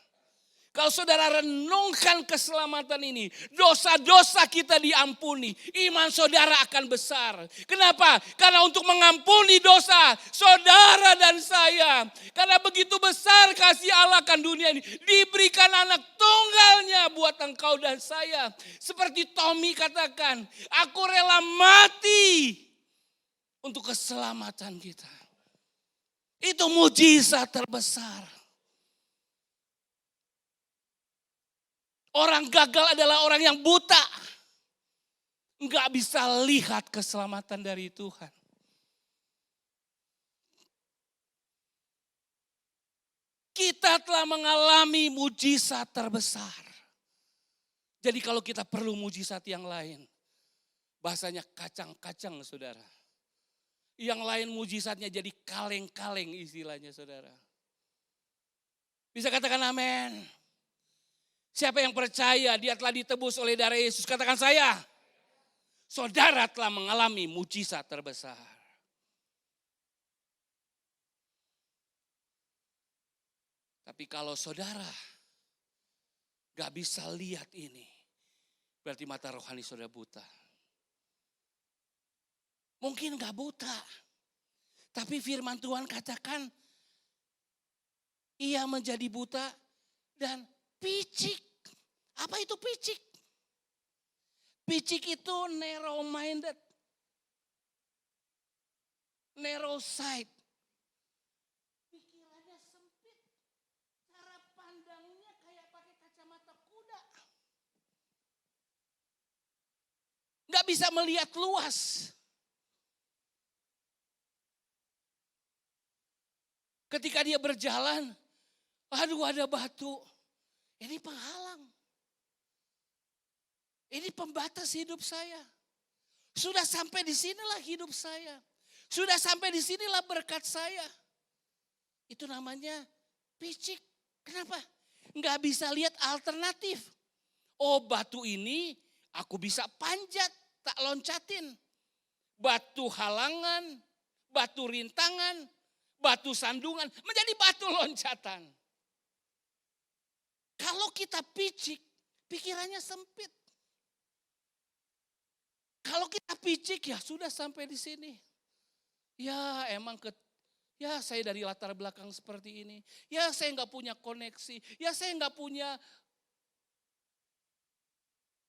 Kalau saudara renungkan keselamatan ini, dosa-dosa kita diampuni, iman saudara akan besar. Kenapa? Karena untuk mengampuni dosa saudara dan saya. Karena begitu besar kasih Allah akan dunia ini, diberikan anak tunggalnya buat engkau dan saya. Seperti Tommy katakan, aku rela mati untuk keselamatan kita. Itu mujizat terbesar. Orang gagal adalah orang yang buta. Enggak bisa lihat keselamatan dari Tuhan. Kita telah mengalami mujizat terbesar. Jadi kalau kita perlu mujizat yang lain, bahasanya kacang-kacang saudara. Yang lain mujizatnya jadi kaleng-kaleng istilahnya saudara. Bisa katakan amin. Siapa yang percaya dia telah ditebus oleh darah Yesus? Katakan saya. Saudara telah mengalami mujizat terbesar. Tapi kalau saudara gak bisa lihat ini, berarti mata rohani saudara buta. Mungkin gak buta, tapi firman Tuhan katakan ia menjadi buta dan picik. Apa itu picik? Picik itu narrow minded, narrow sight. Pikirannya sempit, cara pandangnya kayak pakai kacamata kuda. Gak bisa melihat luas. Ketika dia berjalan, aduh ada batu. Ini penghalang. Ini pembatas hidup saya. Sudah sampai di sinilah hidup saya. Sudah sampai di sinilah berkat saya. Itu namanya picik. Kenapa? Nggak bisa lihat alternatif. Oh, batu ini aku bisa panjat, tak loncatin. Batu halangan, batu rintangan, batu sandungan, menjadi batu loncatan. Kalau kita picik, pikirannya sempit. Kalau kita picik ya sudah sampai di sini. Ya emang ya saya dari latar belakang seperti ini. Ya saya nggak punya koneksi. Ya saya nggak punya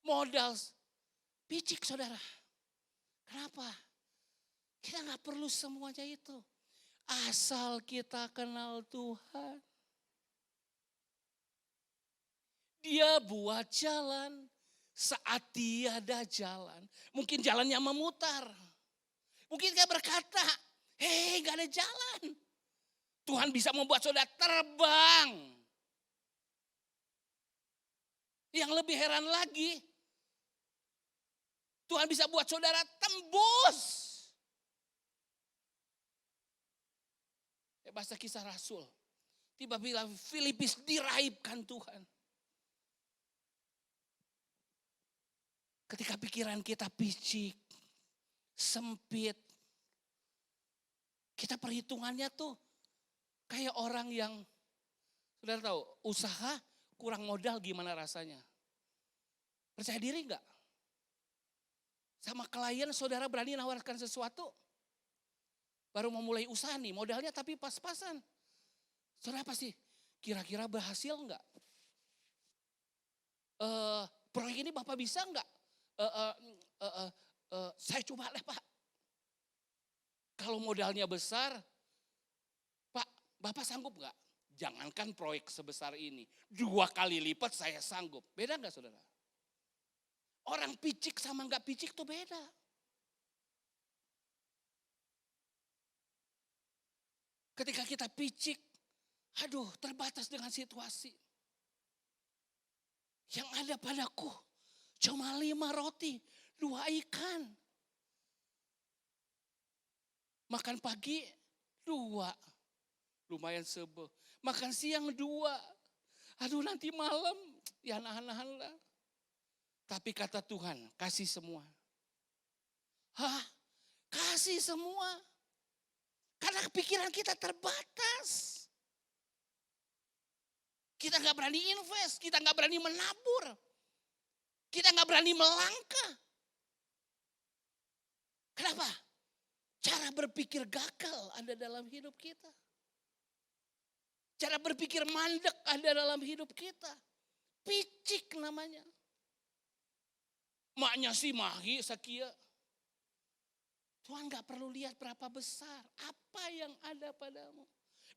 modal. Picik saudara. Kenapa? Kita nggak perlu semuanya itu. Asal kita kenal Tuhan. Dia buat jalan saat tiada jalan. Mungkin jalannya memutar. Mungkin dia berkata, hei gak ada jalan. Tuhan bisa membuat saudara terbang. Yang lebih heran lagi, Tuhan bisa buat saudara tembus. Bahasa Kisah Rasul. Tiba-tiba Filipus diraibkan Tuhan. Ketika pikiran kita picik, sempit. Kita perhitungannya tuh kayak orang yang, saudara tahu, usaha kurang modal gimana rasanya. Percaya diri enggak? Sama klien saudara berani nawarkan sesuatu. Baru mau mulai usaha nih, modalnya tapi pas-pasan. Saudara pasti, kira-kira berhasil enggak? Proyek ini Bapak bisa enggak? Saya coba lah Pak. Kalau modalnya besar, Pak, Bapak sanggup enggak? Jangankan proyek sebesar ini, 2 kali lipat saya sanggup. Beda enggak saudara? Orang picik sama enggak picik tuh beda. Ketika kita picik, aduh terbatas dengan situasi. Yang ada padaku cuma 5 roti, 2 ikan. Makan pagi 2, lumayan sebe. Makan siang 2, aduh nanti malam ya nahan-nahan lah. Tapi kata Tuhan, kasih semua. Hah? Kasih semua. Karena pikiran kita terbatas. Kita gak berani invest, kita gak berani menabur. Kita gak berani melangkah. Kenapa? Cara berpikir gagal ada dalam hidup kita. Cara berpikir mandek ada dalam hidup kita. Picik namanya. Maknya si mahi sakia. Tuhan gak perlu lihat berapa besar. Apa yang ada padamu.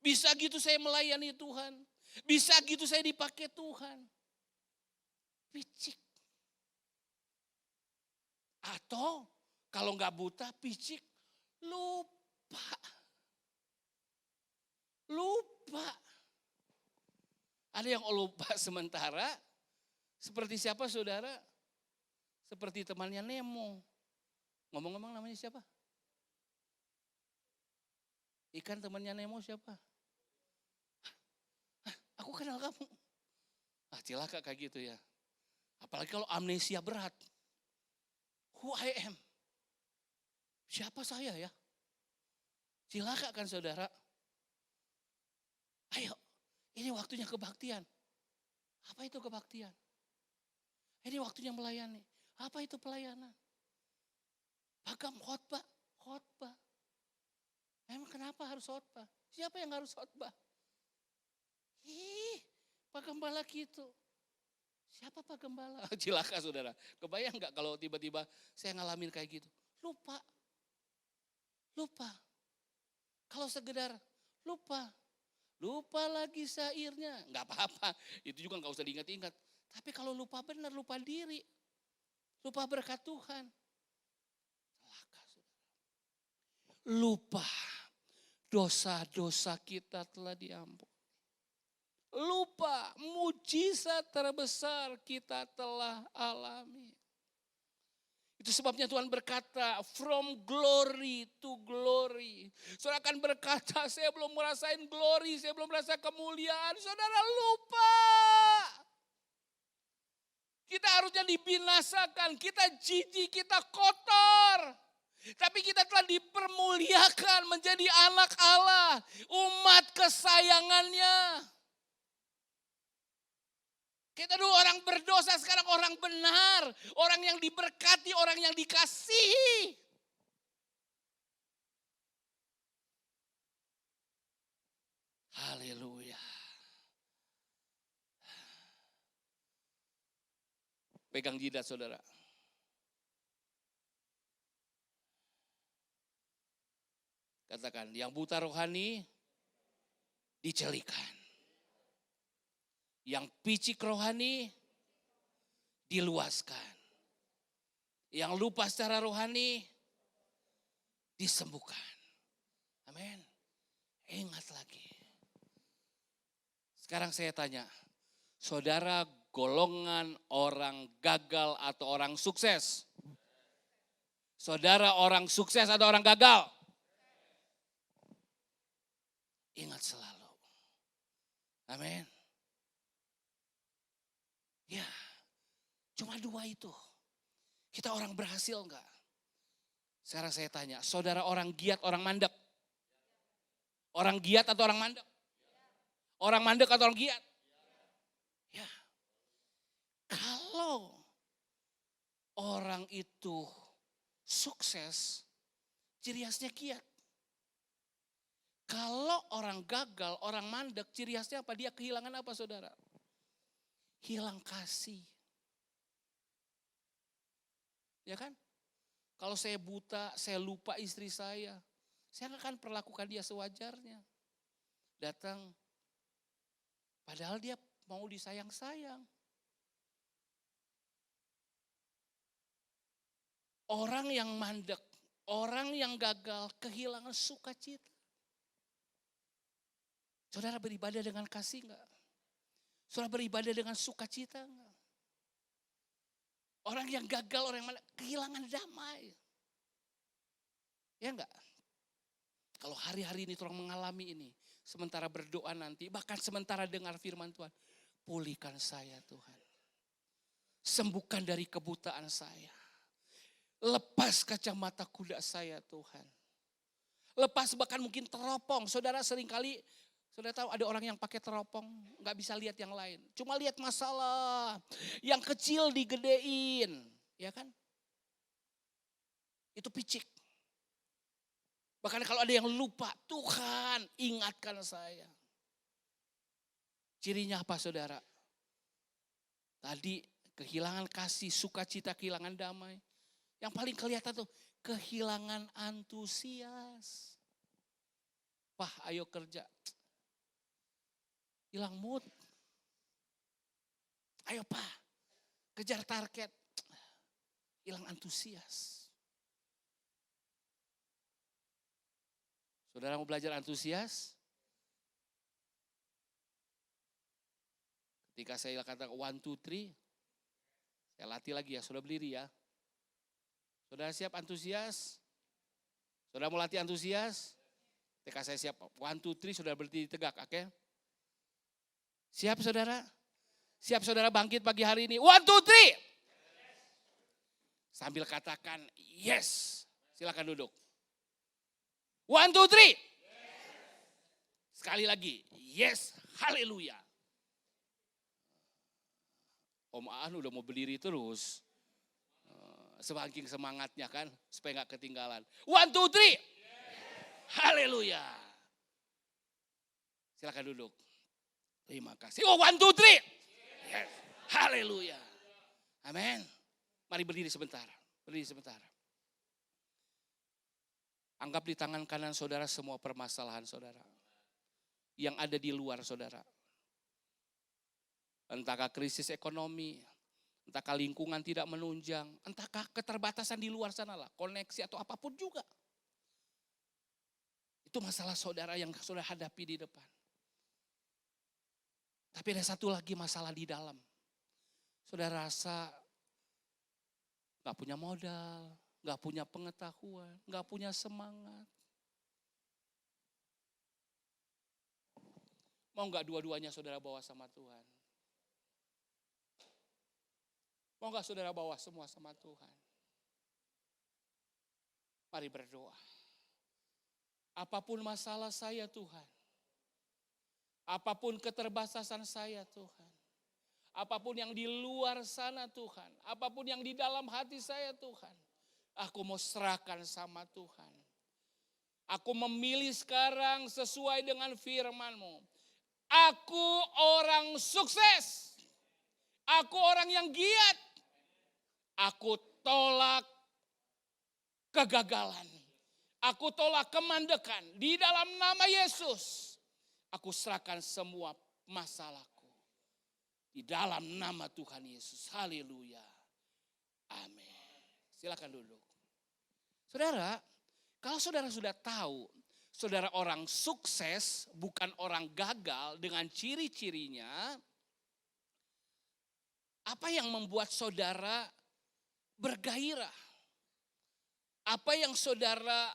Bisa gitu saya melayani Tuhan. Bisa gitu saya dipakai Tuhan. Picik. Atau kalau gak buta picik. Lupa. Lupa. Ada yang lupa sementara. Seperti siapa saudara? Seperti temannya Nemo. Ngomong-ngomong namanya siapa? Ikan temannya Nemo siapa? Hah, aku kenal kamu. Cilaka kayak gitu ya. Apalagi kalau amnesia berat. Who I am? Siapa saya ya? Cilaka kan saudara. Ayo, ini waktunya kebaktian. Apa itu kebaktian? Ini waktunya melayani. Apa itu pelayanan? Pagam khotbah. Emang kenapa harus khotbah? Siapa yang harus khotbah? Pak Gembala gitu. Siapa Pak Gembala? Cilaka saudara. Kebayang gak kalau tiba-tiba saya ngalamin kayak gitu? Lupa. Kalau sekedar lupa. Lupa lagi syairnya. Gak apa-apa. Itu juga gak usah diingat-ingat. Tapi kalau lupa benar, lupa diri. Lupa berkat Tuhan. Celaka saudara. Lupa. Dosa-dosa kita telah diampuni. Lupa mujizat terbesar kita telah alami. Itu sebabnya Tuhan berkata, from glory to glory. Saudara akan berkata, saya belum merasain glory, saya belum merasa kemuliaan. Saudara lupa. Kita harusnya dibinasakan, kita jijik, kita kotor. Tapi kita telah dipermuliakan menjadi anak Allah, umat kesayangannya. Kita dulu orang berdosa, sekarang orang benar. Orang yang diberkati, orang yang dikasihi. Haleluya. Pegang jidat saudara. Katakan, yang buta rohani dicelikan. Yang picik rohani diluaskan. Yang lupa secara rohani disembuhkan. Amin. Ingat lagi. Sekarang saya tanya, saudara golongan orang gagal atau orang sukses? Saudara orang sukses atau orang gagal? Ingat selalu. Amin. Ya, cuma dua itu. Kita orang berhasil enggak? Sekarang saya tanya, saudara orang giat, orang mandek? Orang giat atau orang mandek? Orang mandek atau orang giat? Ya. Kalau orang itu sukses, ciri khasnya giat. Kalau orang gagal, orang mandek, ciri khasnya apa? Dia kehilangan apa saudara? Hilang kasih. Ya kan? Kalau saya buta, saya lupa istri saya nggak akan perlakukan dia sewajarnya. Datang, padahal dia mau disayang-sayang. Orang yang mandek, orang yang gagal, kehilangan sukacita. Saudara beribadah dengan kasih enggak? Saudara beribadah dengan sukacita enggak? Orang yang gagal, orang yang mandek, kehilangan damai. Ya enggak? Kalau hari-hari ini orang mengalami ini, sementara berdoa nanti, bahkan sementara dengar firman Tuhan, pulihkan saya Tuhan. Sembuhkan dari kebutaan saya. Lepas kacamata kuda saya Tuhan. Lepas bahkan mungkin teropong. Saudara seringkali, saudara tahu ada orang yang pakai teropong, gak bisa lihat yang lain. Cuma lihat masalah, yang kecil digedein. Ya kan? Itu picik. Bahkan kalau ada yang lupa, Tuhan ingatkan saya. Cirinya apa saudara? Tadi kehilangan kasih, sukacita, kehilangan damai. Yang paling kelihatan tuh kehilangan antusias. Pah ayo kerja. Hilang mood. Ayo Pak, kejar target. Hilang antusias. Saudara mau belajar antusias? Ketika saya katakan 1, 2, 3, saya latih lagi ya, saudara berdiri ya. Saudara siap antusias? Saudara mau latih antusias? Ketika saya siap 1, 2, 3, saudara berdiri tegak, oke? Siap saudara? Siap saudara bangkit pagi hari ini? 1, 2, 3. Sambil katakan yes. Silakan duduk. 1, 2, 3. Sekali lagi. Yes. Haleluya. Om Aan udah mau berdiri terus. Sebangking semangatnya kan. Supaya gak ketinggalan. 1, 2, 3. Haleluya. Silakan duduk. Terima kasih. 1, 2, 3. Yes. Haleluya. Amin. Mari berdiri sebentar. Berdiri sebentar. Anggap di tangan kanan saudara semua permasalahan saudara. Yang ada di luar saudara. Entahkah krisis ekonomi. Entahkah lingkungan tidak menunjang. Entahkah keterbatasan di luar sana lah. Koneksi atau apapun juga. Itu masalah saudara yang saudara hadapi di depan. Tapi ada satu lagi masalah di dalam. Saudara rasa gak punya modal, gak punya pengetahuan, gak punya semangat. Mau gak dua-duanya saudara bawa sama Tuhan? Mau gak saudara bawa semua sama Tuhan? Mari berdoa. Apapun masalah saya Tuhan. Apapun keterbatasan saya Tuhan. Apapun yang di luar sana Tuhan. Apapun yang di dalam hati saya Tuhan. Aku mau serahkan sama Tuhan. Aku memilih sekarang sesuai dengan firman-Mu. Aku orang sukses. Aku orang yang giat. Aku tolak kegagalan. Aku tolak kemandekan. Di dalam nama Yesus. Aku serahkan semua masalahku. Di dalam nama Tuhan Yesus. Haleluya. Amin. Silakan duduk. Saudara, kalau saudara sudah tahu, saudara orang sukses, bukan orang gagal dengan ciri-cirinya, apa yang membuat saudara bergairah? Apa yang saudara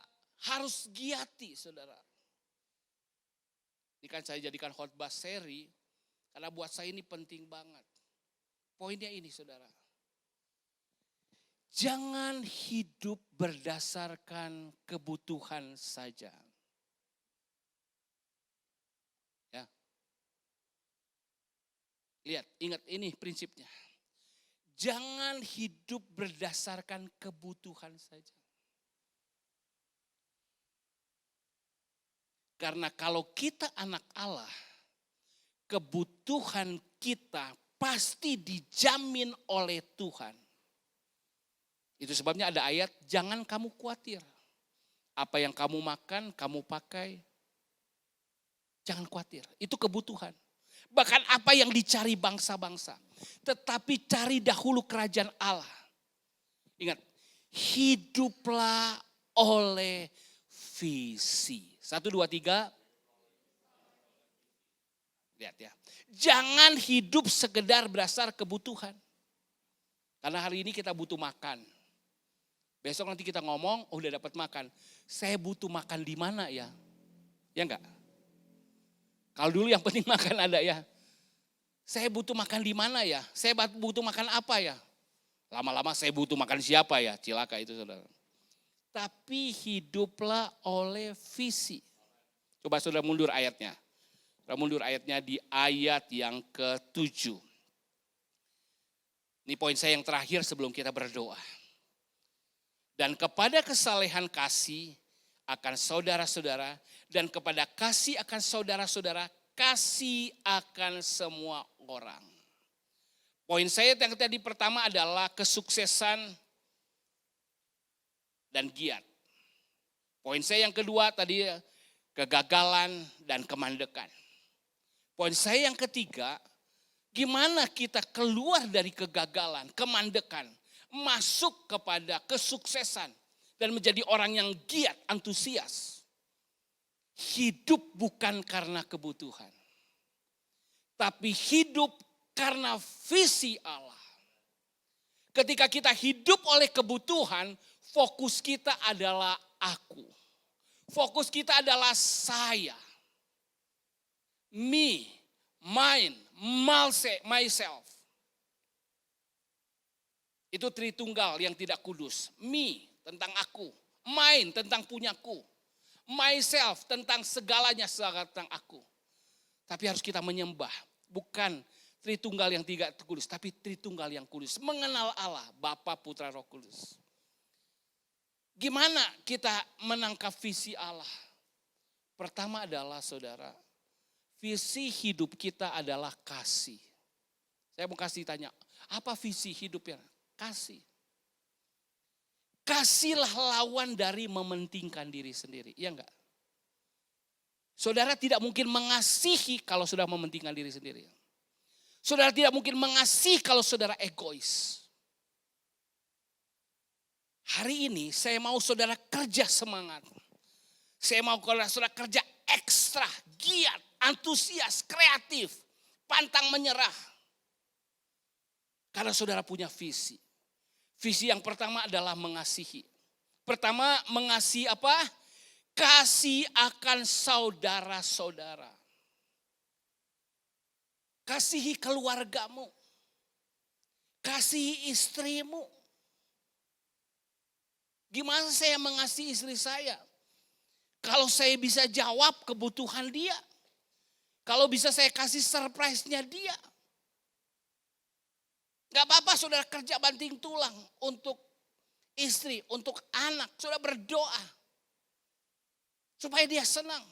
harus giati, saudara? Ini kan saya jadikan khotbah seri, karena buat saya ini penting banget. Poinnya ini saudara. Jangan hidup berdasarkan kebutuhan saja. Ya. Lihat, ingat ini prinsipnya. Jangan hidup berdasarkan kebutuhan saja. Karena kalau kita anak Allah, kebutuhan kita pasti dijamin oleh Tuhan. Itu sebabnya ada ayat, jangan kamu khawatir. Apa yang kamu makan, kamu pakai, jangan khawatir. Itu kebutuhan. Bahkan apa yang dicari bangsa-bangsa. Tetapi cari dahulu kerajaan Allah. Ingat, hiduplah oleh visi. 1, 2, 3. Lihat ya. Jangan hidup sekedar berdasar kebutuhan. Karena hari ini kita butuh makan. Besok nanti kita ngomong, udah dapat makan. Saya butuh makan di mana ya? Ya enggak? Kalau dulu yang penting makan ada ya. Saya butuh makan di mana ya? Saya butuh makan apa ya? Lama-lama saya butuh makan siapa ya? Cilaka itu saudara. Tapi hiduplah oleh visi. Coba saudara mundur ayatnya. Saudara mundur ayatnya di ayat yang ke-7. Ini poin saya yang terakhir sebelum kita berdoa. Dan kepada kesalehan kasih akan saudara-saudara. Dan kepada kasih akan saudara-saudara. Kasih akan semua orang. Poin saya yang tadi pertama adalah kesuksesan dan giat. Poin saya yang kedua tadi kegagalan dan kemandekan. Poin saya yang ketiga, gimana kita keluar dari kegagalan, kemandekan, masuk kepada kesuksesan dan menjadi orang yang giat, antusias. Hidup bukan karena kebutuhan, tapi hidup karena visi Allah. Ketika kita hidup oleh kebutuhan, fokus kita adalah aku. Fokus kita adalah saya. Me, mine, myself. Itu Tritunggal yang tidak kudus. Me, tentang aku. Mine, tentang punyaku. Myself, tentang segalanya tentang aku. Tapi harus kita menyembah. Bukan Tritunggal yang tidak kudus, tapi Tritunggal yang kudus. Mengenal Allah, Bapa, Putra, Roh Kudus. Gimana kita menangkap visi Allah? Pertama adalah saudara, visi hidup kita adalah kasih. Saya mau kasih tanya, apa visi hidupnya? Kasih. Kasihlah lawan dari mementingkan diri sendiri, iya enggak? Saudara tidak mungkin mengasihi kalau sudah mementingkan diri sendiri. Saudara tidak mungkin mengasihi kalau saudara egois. Hari ini saya mau saudara kerja semangat. Saya mau saudara kerja ekstra, giat, antusias, kreatif, pantang menyerah. Karena saudara punya visi. Visi yang pertama adalah mengasihi. Pertama mengasihi apa? Kasih akan saudara-saudara. Kasihi keluargamu. Kasihi istrimu. Gimana saya mengasihi istri saya? Kalau saya bisa jawab kebutuhan dia. Kalau bisa saya kasih surprise-nya dia. Gak apa-apa saudara kerja banting tulang untuk istri, untuk anak. Saudara berdoa. Supaya dia senang.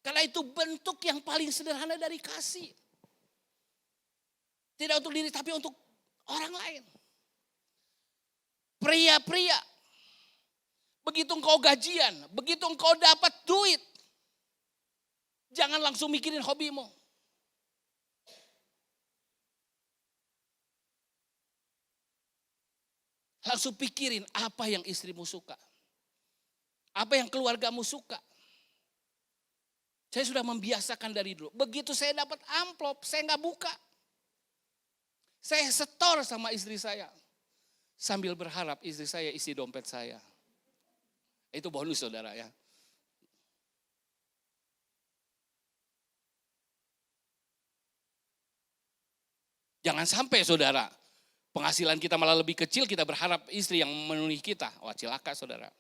Karena itu bentuk yang paling sederhana dari kasih. Tidak untuk diri tapi untuk orang lain. Pria-pria. Begitu engkau gajian, begitu engkau dapat duit. Jangan langsung mikirin hobimu. Langsung pikirin apa yang istrimu suka. Apa yang keluargamu suka. Saya sudah membiasakan dari dulu. Begitu saya dapat amplop, saya nggak buka. Saya setor sama istri saya. Sambil berharap istri saya isi dompet saya. Itu bonus saudara ya. Jangan sampai saudara, penghasilan kita malah lebih kecil, kita berharap istri yang memenuhi kita. Wah cilaka saudara.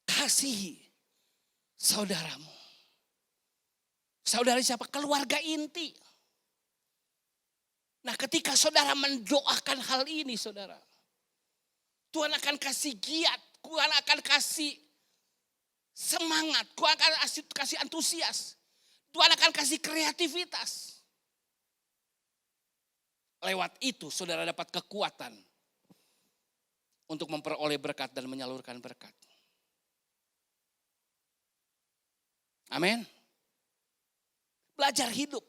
Kasihi saudaramu. Saudara siapa? Keluarga inti. Nah ketika saudara mendoakan hal ini saudara. Tuhan akan kasih giat, Tuhan akan kasih semangat, Tuhan akan kasih antusias, Tuhan akan kasih kreativitas. Lewat itu saudara dapat kekuatan untuk memperoleh berkat dan menyalurkan berkat. Amin. Belajar hidup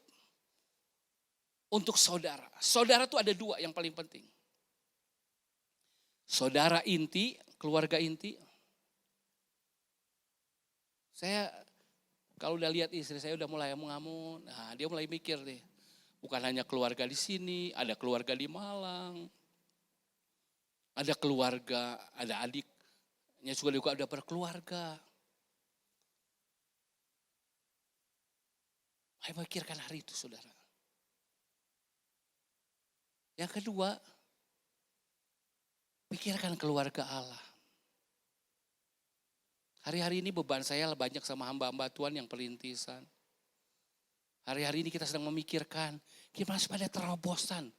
untuk saudara. Saudara itu ada dua yang paling penting. Saudara inti, keluarga inti. Saya kalau udah lihat istri saya udah mulai mengamun. Nah dia mulai mikir nih. Bukan hanya keluarga di sini, ada keluarga di Malang. Ada keluarga, ada adiknya juga ada berkeluarga. Saya pikirkan hari itu saudara. Yang kedua, pikirkan keluarga Allah. Hari-hari ini beban saya banyak sama hamba-hamba Tuhan yang perintisan. Hari-hari ini kita sedang memikirkan gimana supaya terobosan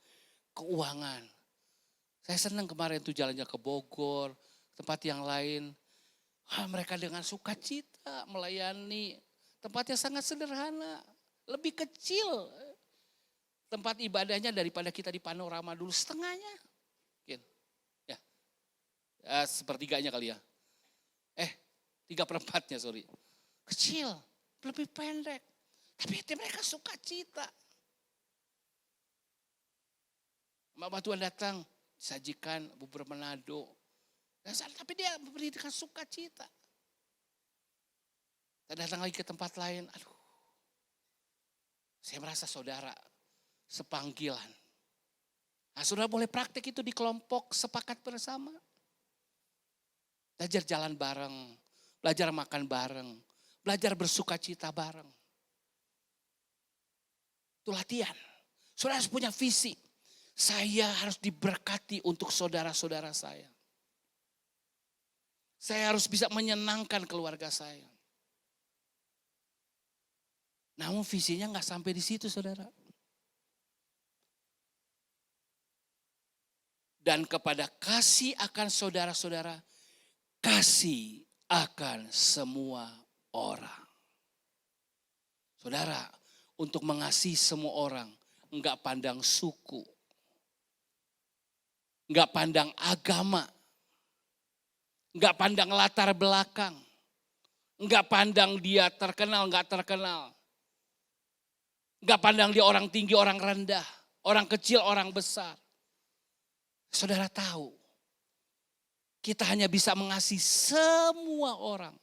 keuangan. Saya senang kemarin tuh jalannya ke Bogor, tempat yang lain. Mereka dengan sukacita melayani. Tempatnya sangat sederhana, lebih kecil tempat ibadahnya daripada kita di Panorama dulu setengahnya. Sepertiganya kali ya. 3/4-nya sorry. Kecil, lebih pendek. Tapi mereka suka cita. Bapak Tuhan datang, sajikan bubur Manado. Tapi dia memberikan sukacita. Kita datang lagi ke tempat lain, aduh. Saya merasa saudara sepanggilan. Nah, saudara boleh praktek itu di kelompok sepakat bersama. Belajar jalan bareng, belajar makan bareng, Belajar bersuka cita bareng. Itu latihan. Saudara harus punya visi. Saya harus diberkati untuk saudara-saudara saya. Saya harus bisa menyenangkan keluarga saya. Namun visinya nggak sampai di situ, saudara. Dan kepada kasih akan saudara-saudara, kasih akan semua orang. Saudara, untuk mengasihi semua orang, enggak pandang suku, enggak pandang agama, enggak pandang latar belakang, enggak pandang dia terkenal, enggak terkenal. Enggak pandang dia orang tinggi, orang rendah, orang kecil, orang besar. Saudara tahu, kita hanya bisa mengasihi semua orang.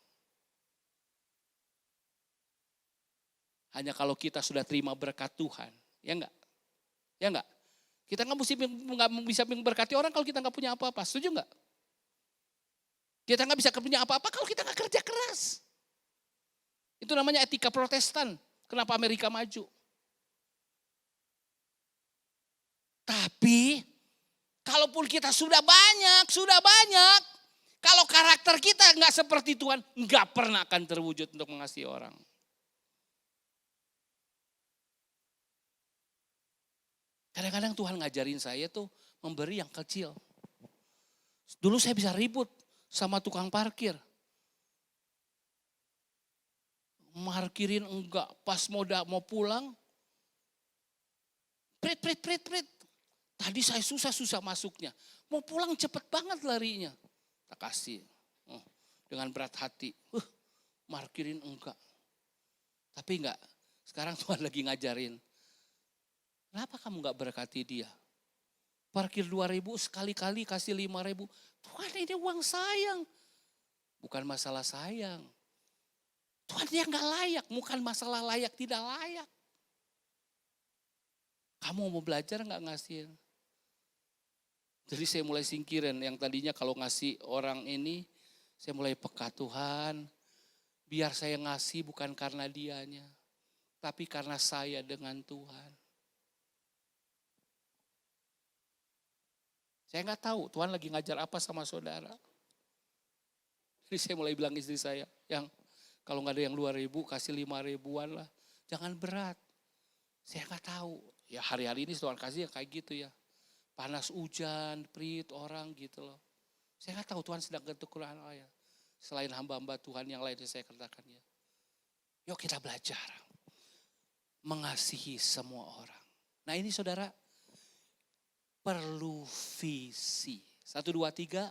Hanya kalau kita sudah terima berkat Tuhan, ya enggak? Ya enggak? Kita nggak bisa memberkati orang kalau kita nggak punya apa-apa, setuju nggak? Kita nggak bisa punya apa-apa kalau kita nggak kerja keras. Itu namanya etika Protestan. Kenapa Amerika maju? Tapi kalaupun kita sudah banyak, kalau karakter kita nggak seperti Tuhan, nggak pernah akan terwujud untuk mengasihi orang. Kadang-kadang Tuhan ngajarin saya tuh memberi yang kecil. Dulu saya bisa ribut sama tukang parkir. Markirin enggak, pas mau pulang, prit. Tadi saya susah masuknya. Mau pulang cepet banget larinya. Tak kasih. Dengan berat hati. Markirin enggak. Tapi enggak. Sekarang Tuhan lagi ngajarin. Kenapa kamu enggak berkati dia? Parkir 2.000 sekali-kali kasih 5.000. Tuhan ini uang sayang. Bukan masalah sayang. Tuhan dia enggak layak. Bukan masalah layak tidak layak. Kamu mau belajar enggak ngasihin? Jadi saya mulai singkirin yang tadinya kalau ngasih orang ini, saya mulai peka Tuhan. Biar saya ngasih bukan karena dianya, tapi karena saya dengan Tuhan. Saya nggak tahu Tuhan lagi ngajar apa sama saudara. Jadi saya mulai bilang istri saya, yang kalau nggak ada yang 2.000 kasih 5.000-an lah. Jangan berat. Saya nggak tahu. Ya hari-hari ini Tuhan kasih ya kayak gitu ya. Panas hujan, prit orang gitu loh. Saya nggak tahu Tuhan sedang ketuk Quran ya. Selain hamba-hamba Tuhan yang lain yang saya katakan ya. Yuk kita belajar. Mengasihi semua orang. Nah ini saudara, perlu visi. 1, 2, 3,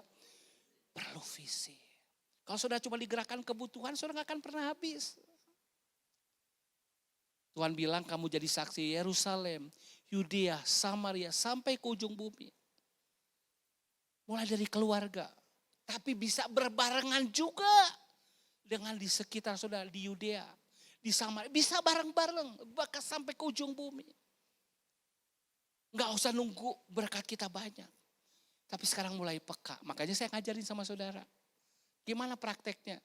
perlu visi. Kalau saudara cuma digerakkan kebutuhan, saudara gak akan pernah habis. Tuhan bilang kamu jadi saksi Yerusalem, Yudea, Samaria, sampai ke ujung bumi. Mulai dari keluarga. Tapi bisa berbarengan juga dengan di sekitar saudara, di Yudea, di Samaria. Bisa bareng-bareng, bahkan sampai ke ujung bumi. Enggak usah nunggu berkat kita banyak. Tapi sekarang mulai peka. Makanya saya ngajarin sama saudara. Gimana prakteknya?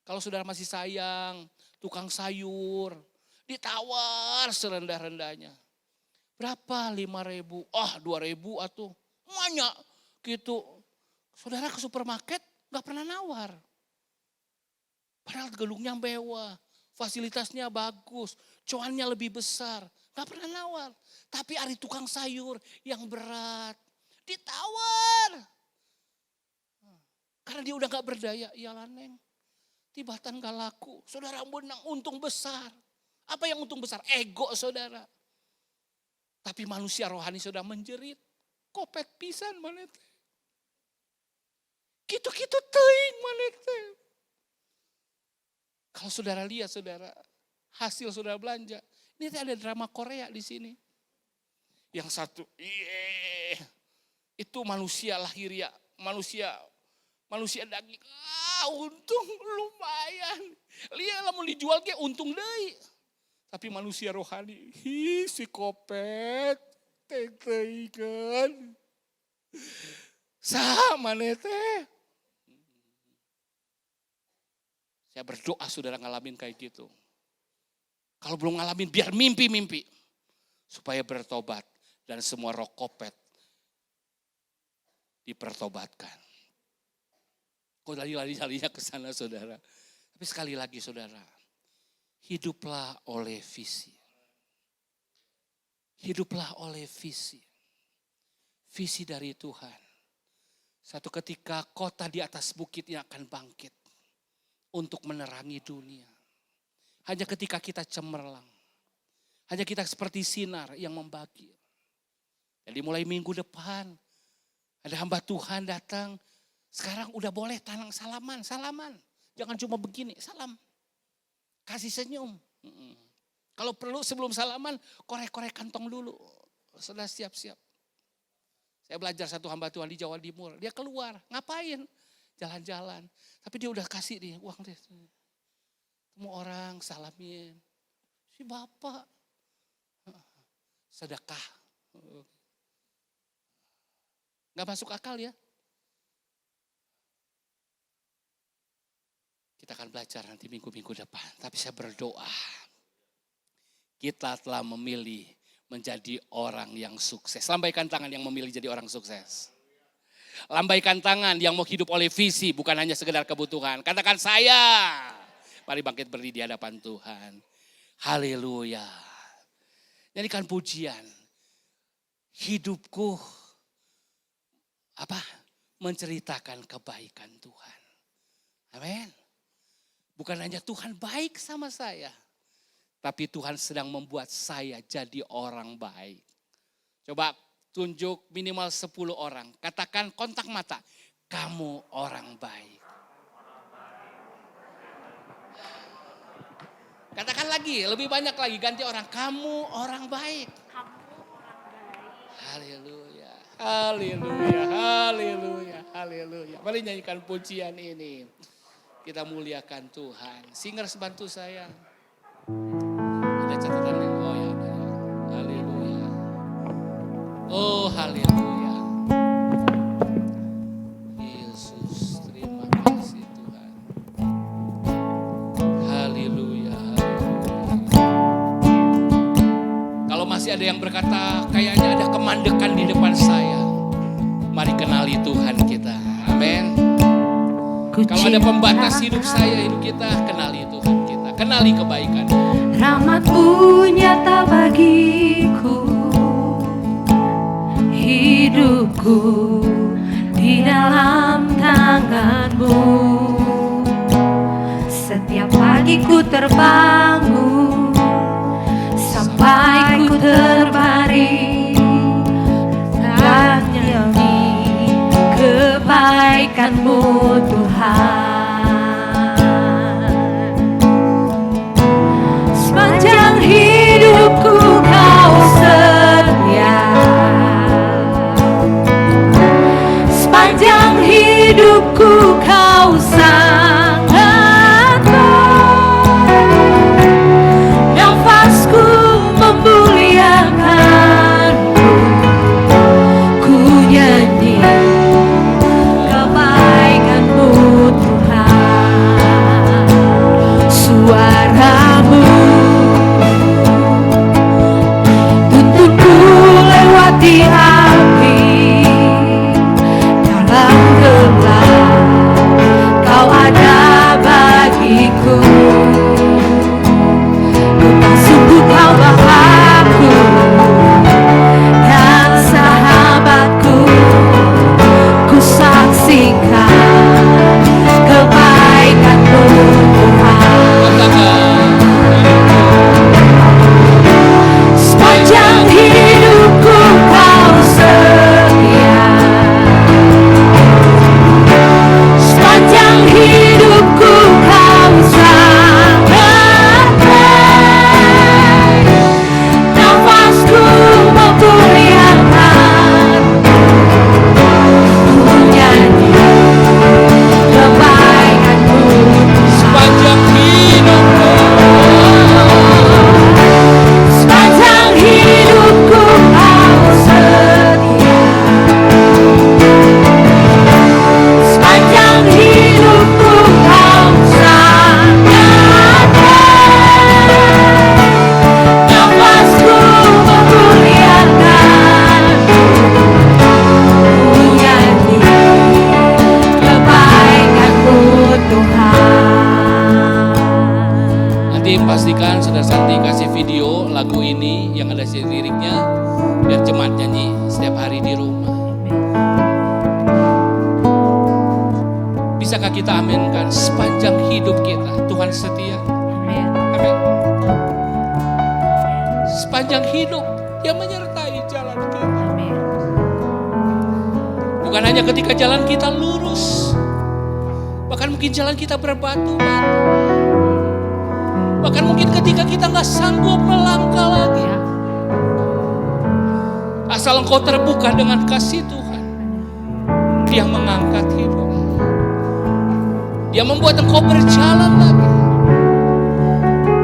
Kalau saudara masih sayang, tukang sayur, ditawar serendah-rendahnya. Berapa? 5.000. 2.000 atuh. Banyak gitu. Saudara ke supermarket gak pernah nawar. Padahal gedungnya mewah. Fasilitasnya bagus. Cuannya lebih besar. Gak pernah nawar. Tapi hari tukang sayur yang berat. Ditawar. Karena dia udah gak berdaya. Iyalah Neng. Tibatan gak laku. Saudara menang untung besar. Apa yang untung besar? Ego saudara. Tapi manusia rohani sudah menjerit. Kopet pisan manete. Gitu-gitu teuing manete. Kalau saudara lihat saudara, hasil saudara belanja. Ini ada drama Korea di sini. Yang satu, itu manusia lahiriah, manusia daging. Untung lumayan. Lihat lah mau dijual kayak untung deui. Tapi manusia rohani, si kopet, teh-teh sama nete. Saya berdoa saudara ngalamin kayak gitu. Kalau belum ngalamin biar mimpi-mimpi. Supaya bertobat dan semua roh kopet dipertobatkan. Kok lari-larinya ke sana saudara. Tapi sekali lagi saudara, hiduplah oleh visi. Hiduplah oleh visi. Visi dari Tuhan. Satu ketika kota di atas bukitnya akan bangkit. Untuk menerangi dunia. Hanya ketika kita cemerlang. Hanya kita seperti sinar yang membagi. Jadi mulai minggu depan. Ada hamba Tuhan datang. Sekarang udah boleh tanang salaman. Jangan cuma begini, salam. Kasih senyum. Kalau perlu sebelum salaman, korek-korek kantong dulu. Sudah siap-siap. Saya belajar satu hamba Tuhan di Jawa Timur. Dia keluar, ngapain? Jalan-jalan. Tapi dia udah kasih nih uang deh. Semua orang salamin. Si bapak. Sedekah. Gak masuk akal ya. Kita akan belajar nanti minggu-minggu depan. Tapi saya berdoa. Kita telah memilih menjadi orang yang sukses. Lambaikan tangan yang memilih jadi orang sukses. Lambaikan tangan yang mau hidup oleh visi, bukan hanya sekedar kebutuhan. Katakan saya. Mari bangkit berdiri di hadapan Tuhan. Haleluya. Nyanyikan pujian. Hidupku menceritakan kebaikan Tuhan. Amin. Bukan hanya Tuhan baik sama saya. Tapi Tuhan sedang membuat saya jadi orang baik. Coba tunjuk minimal 10 orang. Katakan kontak mata. Kamu orang baik. Katakan lagi, lebih banyak lagi. Ganti orang. Kamu orang baik. Haleluya. Haleluya. Haleluya. Haleluya. Mari nyanyikan pujian ini. Kita muliakan Tuhan. Singers bantu saya. Ada catatan yang ya. Haleluya. Oh haleluya. Yesus, terima kasih Tuhan. Haleluya. Kalau masih ada yang berkata kayaknya ada kemandekan di depan saya. Mari kenali Tuhan kita. Amin. Kalau ada pembatas hidup saya, hidup kita, kenali Tuhan kita. Kenali kebaikan. Rahmat-Mu nyata bagiku. Hidupku di dalam tangan-Mu. Setiap pagi ku terbangun sampai ku terbaring dan nyanyi kebaikan-Mu Tuhan. Sepanjang hidupku Kau setia. Sepanjang hidupku Kau sangat baik. Nafasku memuliakan-Mu. Ku nyanyi kebaikan-Mu Tim pastikan Saudara Santi kasih video lagu ini yang ada liriknya biar jemaat nyanyi setiap hari di rumah. Bisakah kita aminkan sepanjang hidup kita Tuhan setia? Amin. Sepanjang hidup Dia menyertai jalan kita. Bukan hanya ketika jalan kita lurus, bahkan mungkin jalan kita berbatu-batu. Bahkan mungkin ketika kita gak sanggup melangkah lagi. Asal engkau terbuka dengan kasih Tuhan, Dia mengangkat hidup. Dia membuat engkau berjalan lagi.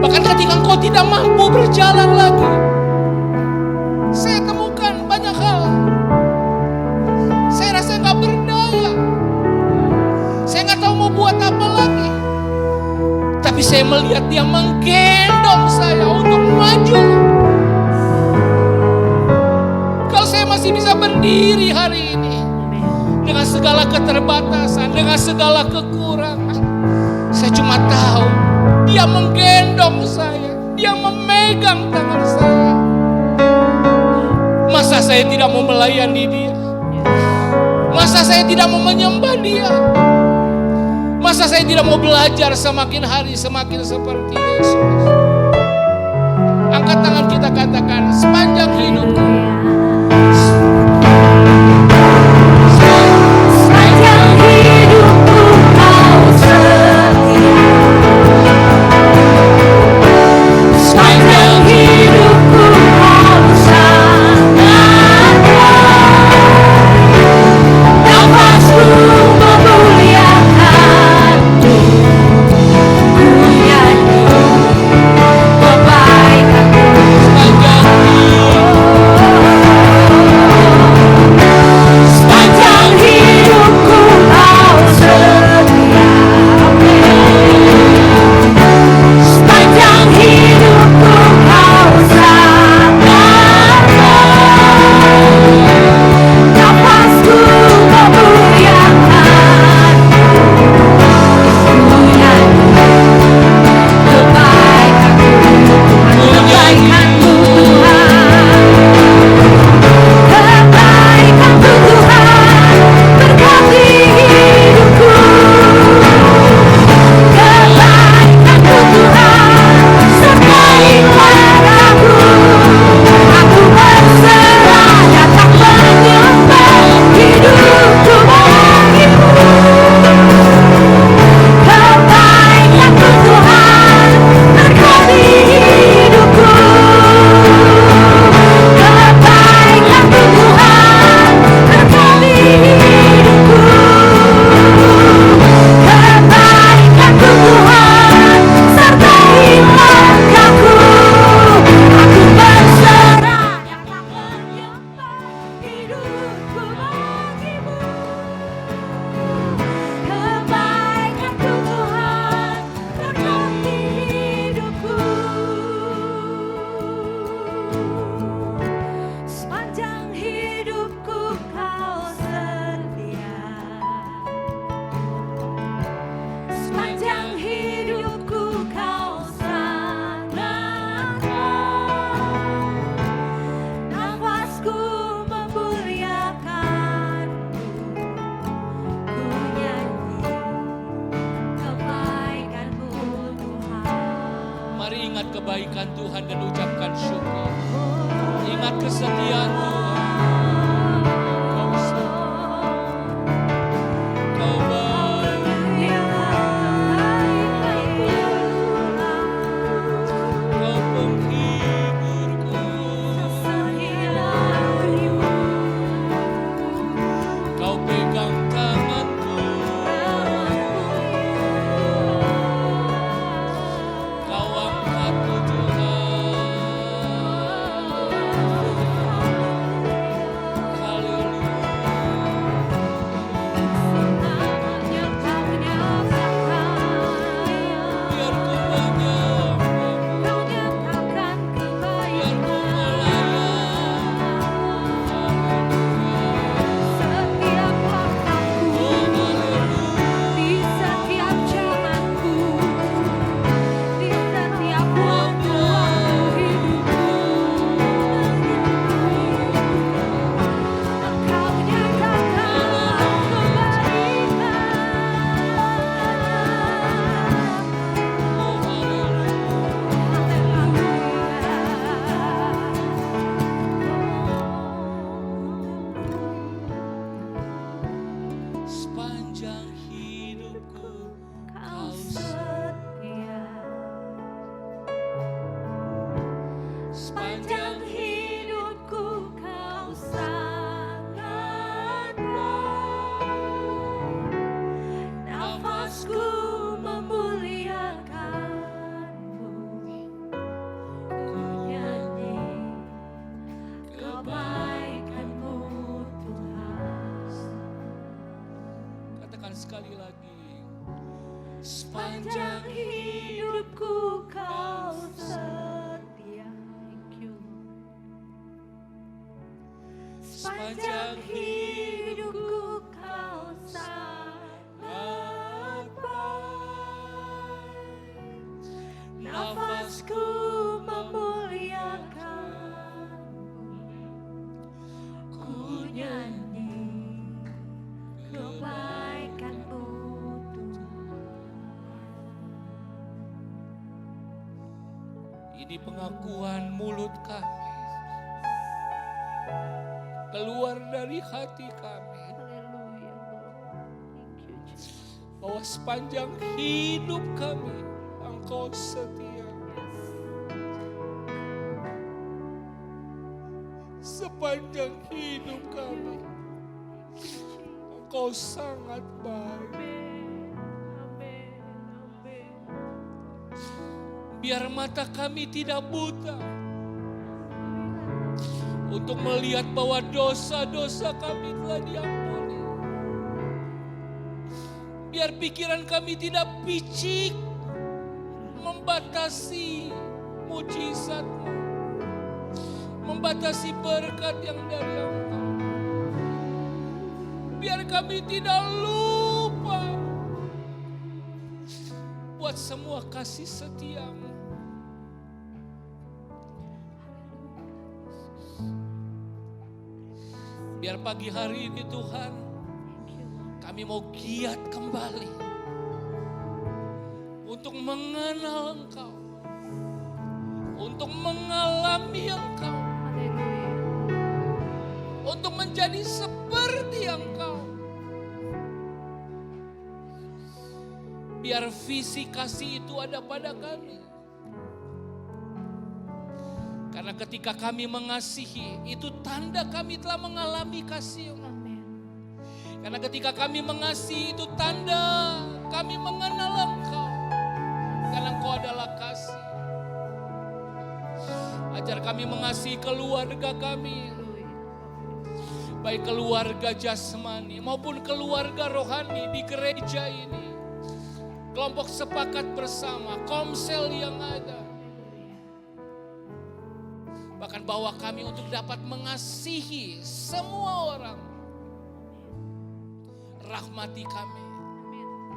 Bahkan ketika engkau tidak mampu berjalan lagi, saya temukan banyak hal. Saya rasa gak berdaya. Saya gak tahu mau buat apa lagi. Tapi saya melihat Dia menggendong saya untuk maju. Kalau saya masih bisa berdiri hari ini dengan segala keterbatasan, dengan segala kekurangan, saya cuma tahu Dia menggendong saya, Dia memegang tangan saya. Masa saya tidak mau melayani Dia? Masa saya tidak mau menyembah Dia? Masa saya tidak mau belajar semakin hari semakin seperti Yesus? Angkat tangan kita katakan, sepanjang hidupku. Sepanjang hidupku Kau setia. Sepanjang hidupku Kau sangat baik. Nafasku memuliakan-Mu, ku nyanyi kebaikan-Mu. Sepanjang hidupku Kau setia. Sepanjang hidupku Kau sangat baik. Nafasku memuliakan-Mu, ku nyanyi kebaikan-Mu, kebaikan-Mu Tuhan. Kebaikan-Mu Tuhan berkati hidupku. Kebaikan-Mu Tuhan sertailah aku. Aku berserah datang menyembah hidupku bagimu. Kebaikan-Mu Tuhan berkati hidupku. Kebaikan-Mu Tuhan berkati hidupku. Kebaikan-Mu Tuhan sertai langkahku. Aku berserah datang menyembah hidupku bagimu. Kebaikan-Mu Tuhan berkati hidupku. Sepanjang hidupku Kau setia. Sepanjang hidupku Kau sangat baik. Nafasku memuliakan-Mu, ku nyanyi kebaikan-Mu Tuhan. Mari ingat kebaikan Tuhan dan ucapkan syukur. Ingat kesetiaan Tuhan. Kau setia, Kau baik, Kau penghiburku, Kau pegang tanganku, Kau angkatku Tuhan. Sepanjang hidupku kau setia. Thank you. Sepanjang hidupku kau sangat baik. Nafasku memuliakan-Mu. Ku nyanyi kebaikan-Mu Tuhan. Ini pengakuan mulut kami, keluar dari hati kami, Haleluya Lord. Thank you Jesus. bahwa sepanjang hidup kami Engkau setia. Sepanjang hidup kami Engkau sangat baik. Amin. Amin. Biar mata kami tidak buta untuk melihat bahwa dosa-dosa kami telah diampuni. Biar pikiran kami tidak picik membatasi mujizat-Mu, membatasi berkat yang dari Engkau. Biar kami tidak lupa buat semua kasih setia-Mu. Biar pagi hari ini Tuhan, kami mau giat kembali untuk mengenal Engkau, untuk mengalami Engkau, Haleluya. untuk menjadi seperti Engkau. Biar visi kasih itu ada pada kami. Karena ketika kami mengasihi, itu tanda kami telah mengalami kasih. Amin. Karena ketika kami mengasihi, itu tanda kami mengenal Engkau. Karena Engkau adalah kasih. Ajar kami mengasihi keluarga kami, baik keluarga jasmani maupun keluarga rohani di gereja ini. Kelompok sepakat bersama, komsel yang ada. Bahkan bawa kami untuk dapat mengasihi semua orang. Rahmati kami.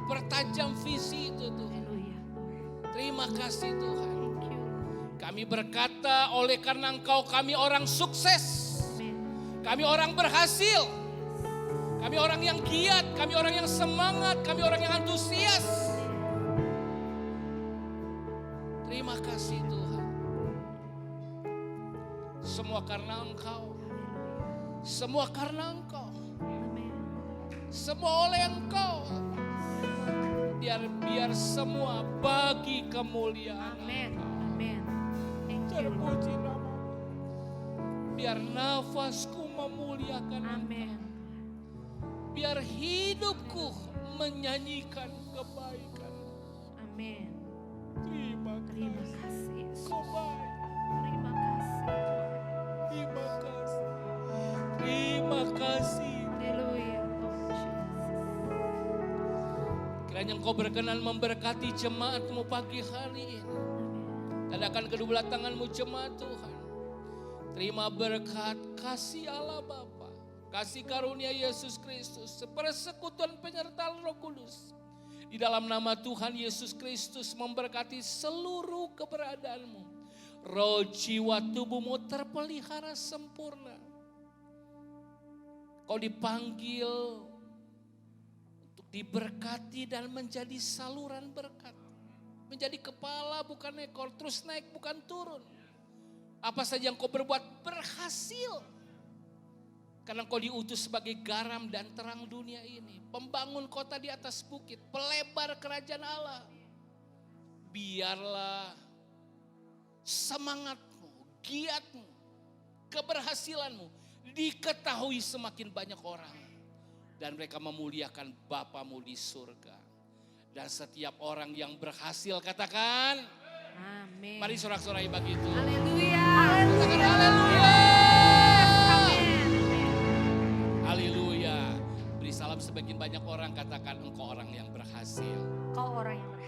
Pertajam visi itu Tuhan. Terima kasih Tuhan. Kami berkata oleh karena Engkau kami orang sukses. Kami orang berhasil. Kami orang yang giat. Kami orang yang semangat. Kami orang yang antusias. Terima kasih Tuhan. Semua karena Engkau. Semua karena Engkau. Semua oleh Engkau. Biar semua bagi kemuliaan Engkau. Amin. Terpuji nama. Biar nafasku memuliakan Engkau. Amin. Biar hidupku menyanyikan kebaikan. Amin. Terima Terima kasih. kasih Yesus. Kau baik. Terima kasih. Terima kasih. Terima kasih. Haleluya. Lord Jesus. Kiranya Engkau berkenan memberkati jemaat-Mu pagi hari ini. Tadakan kedua tangan-Mu jemaat Tuhan. Terima berkat kasih Allah Bapa, kasih karunia Yesus Kristus, persekutuan penyertaan Roh Kudus. Di dalam nama Tuhan Yesus Kristus memberkati seluruh keberadaanmu. Roh jiwa tubuhmu terpelihara sempurna. Kau dipanggil untuk diberkati dan menjadi saluran berkat. Menjadi kepala bukan ekor, terus naik bukan turun. Apa saja yang kau berbuat berhasil. Karena kau diutus sebagai garam dan terang dunia ini. Pembangun kota di atas bukit, pelebar kerajaan Allah. Biarlah semangatmu, giatmu, keberhasilanmu diketahui semakin banyak orang. Dan mereka memuliakan Bapamu di surga. Dan setiap orang yang berhasil katakan, Amin. mari sorak-sorai begitu. Haleluya. Katakan haleluya. Amin. Haleluya. Beri salam sebagian banyak orang, katakan engkau orang yang berhasil. Kau orang yang berhasil.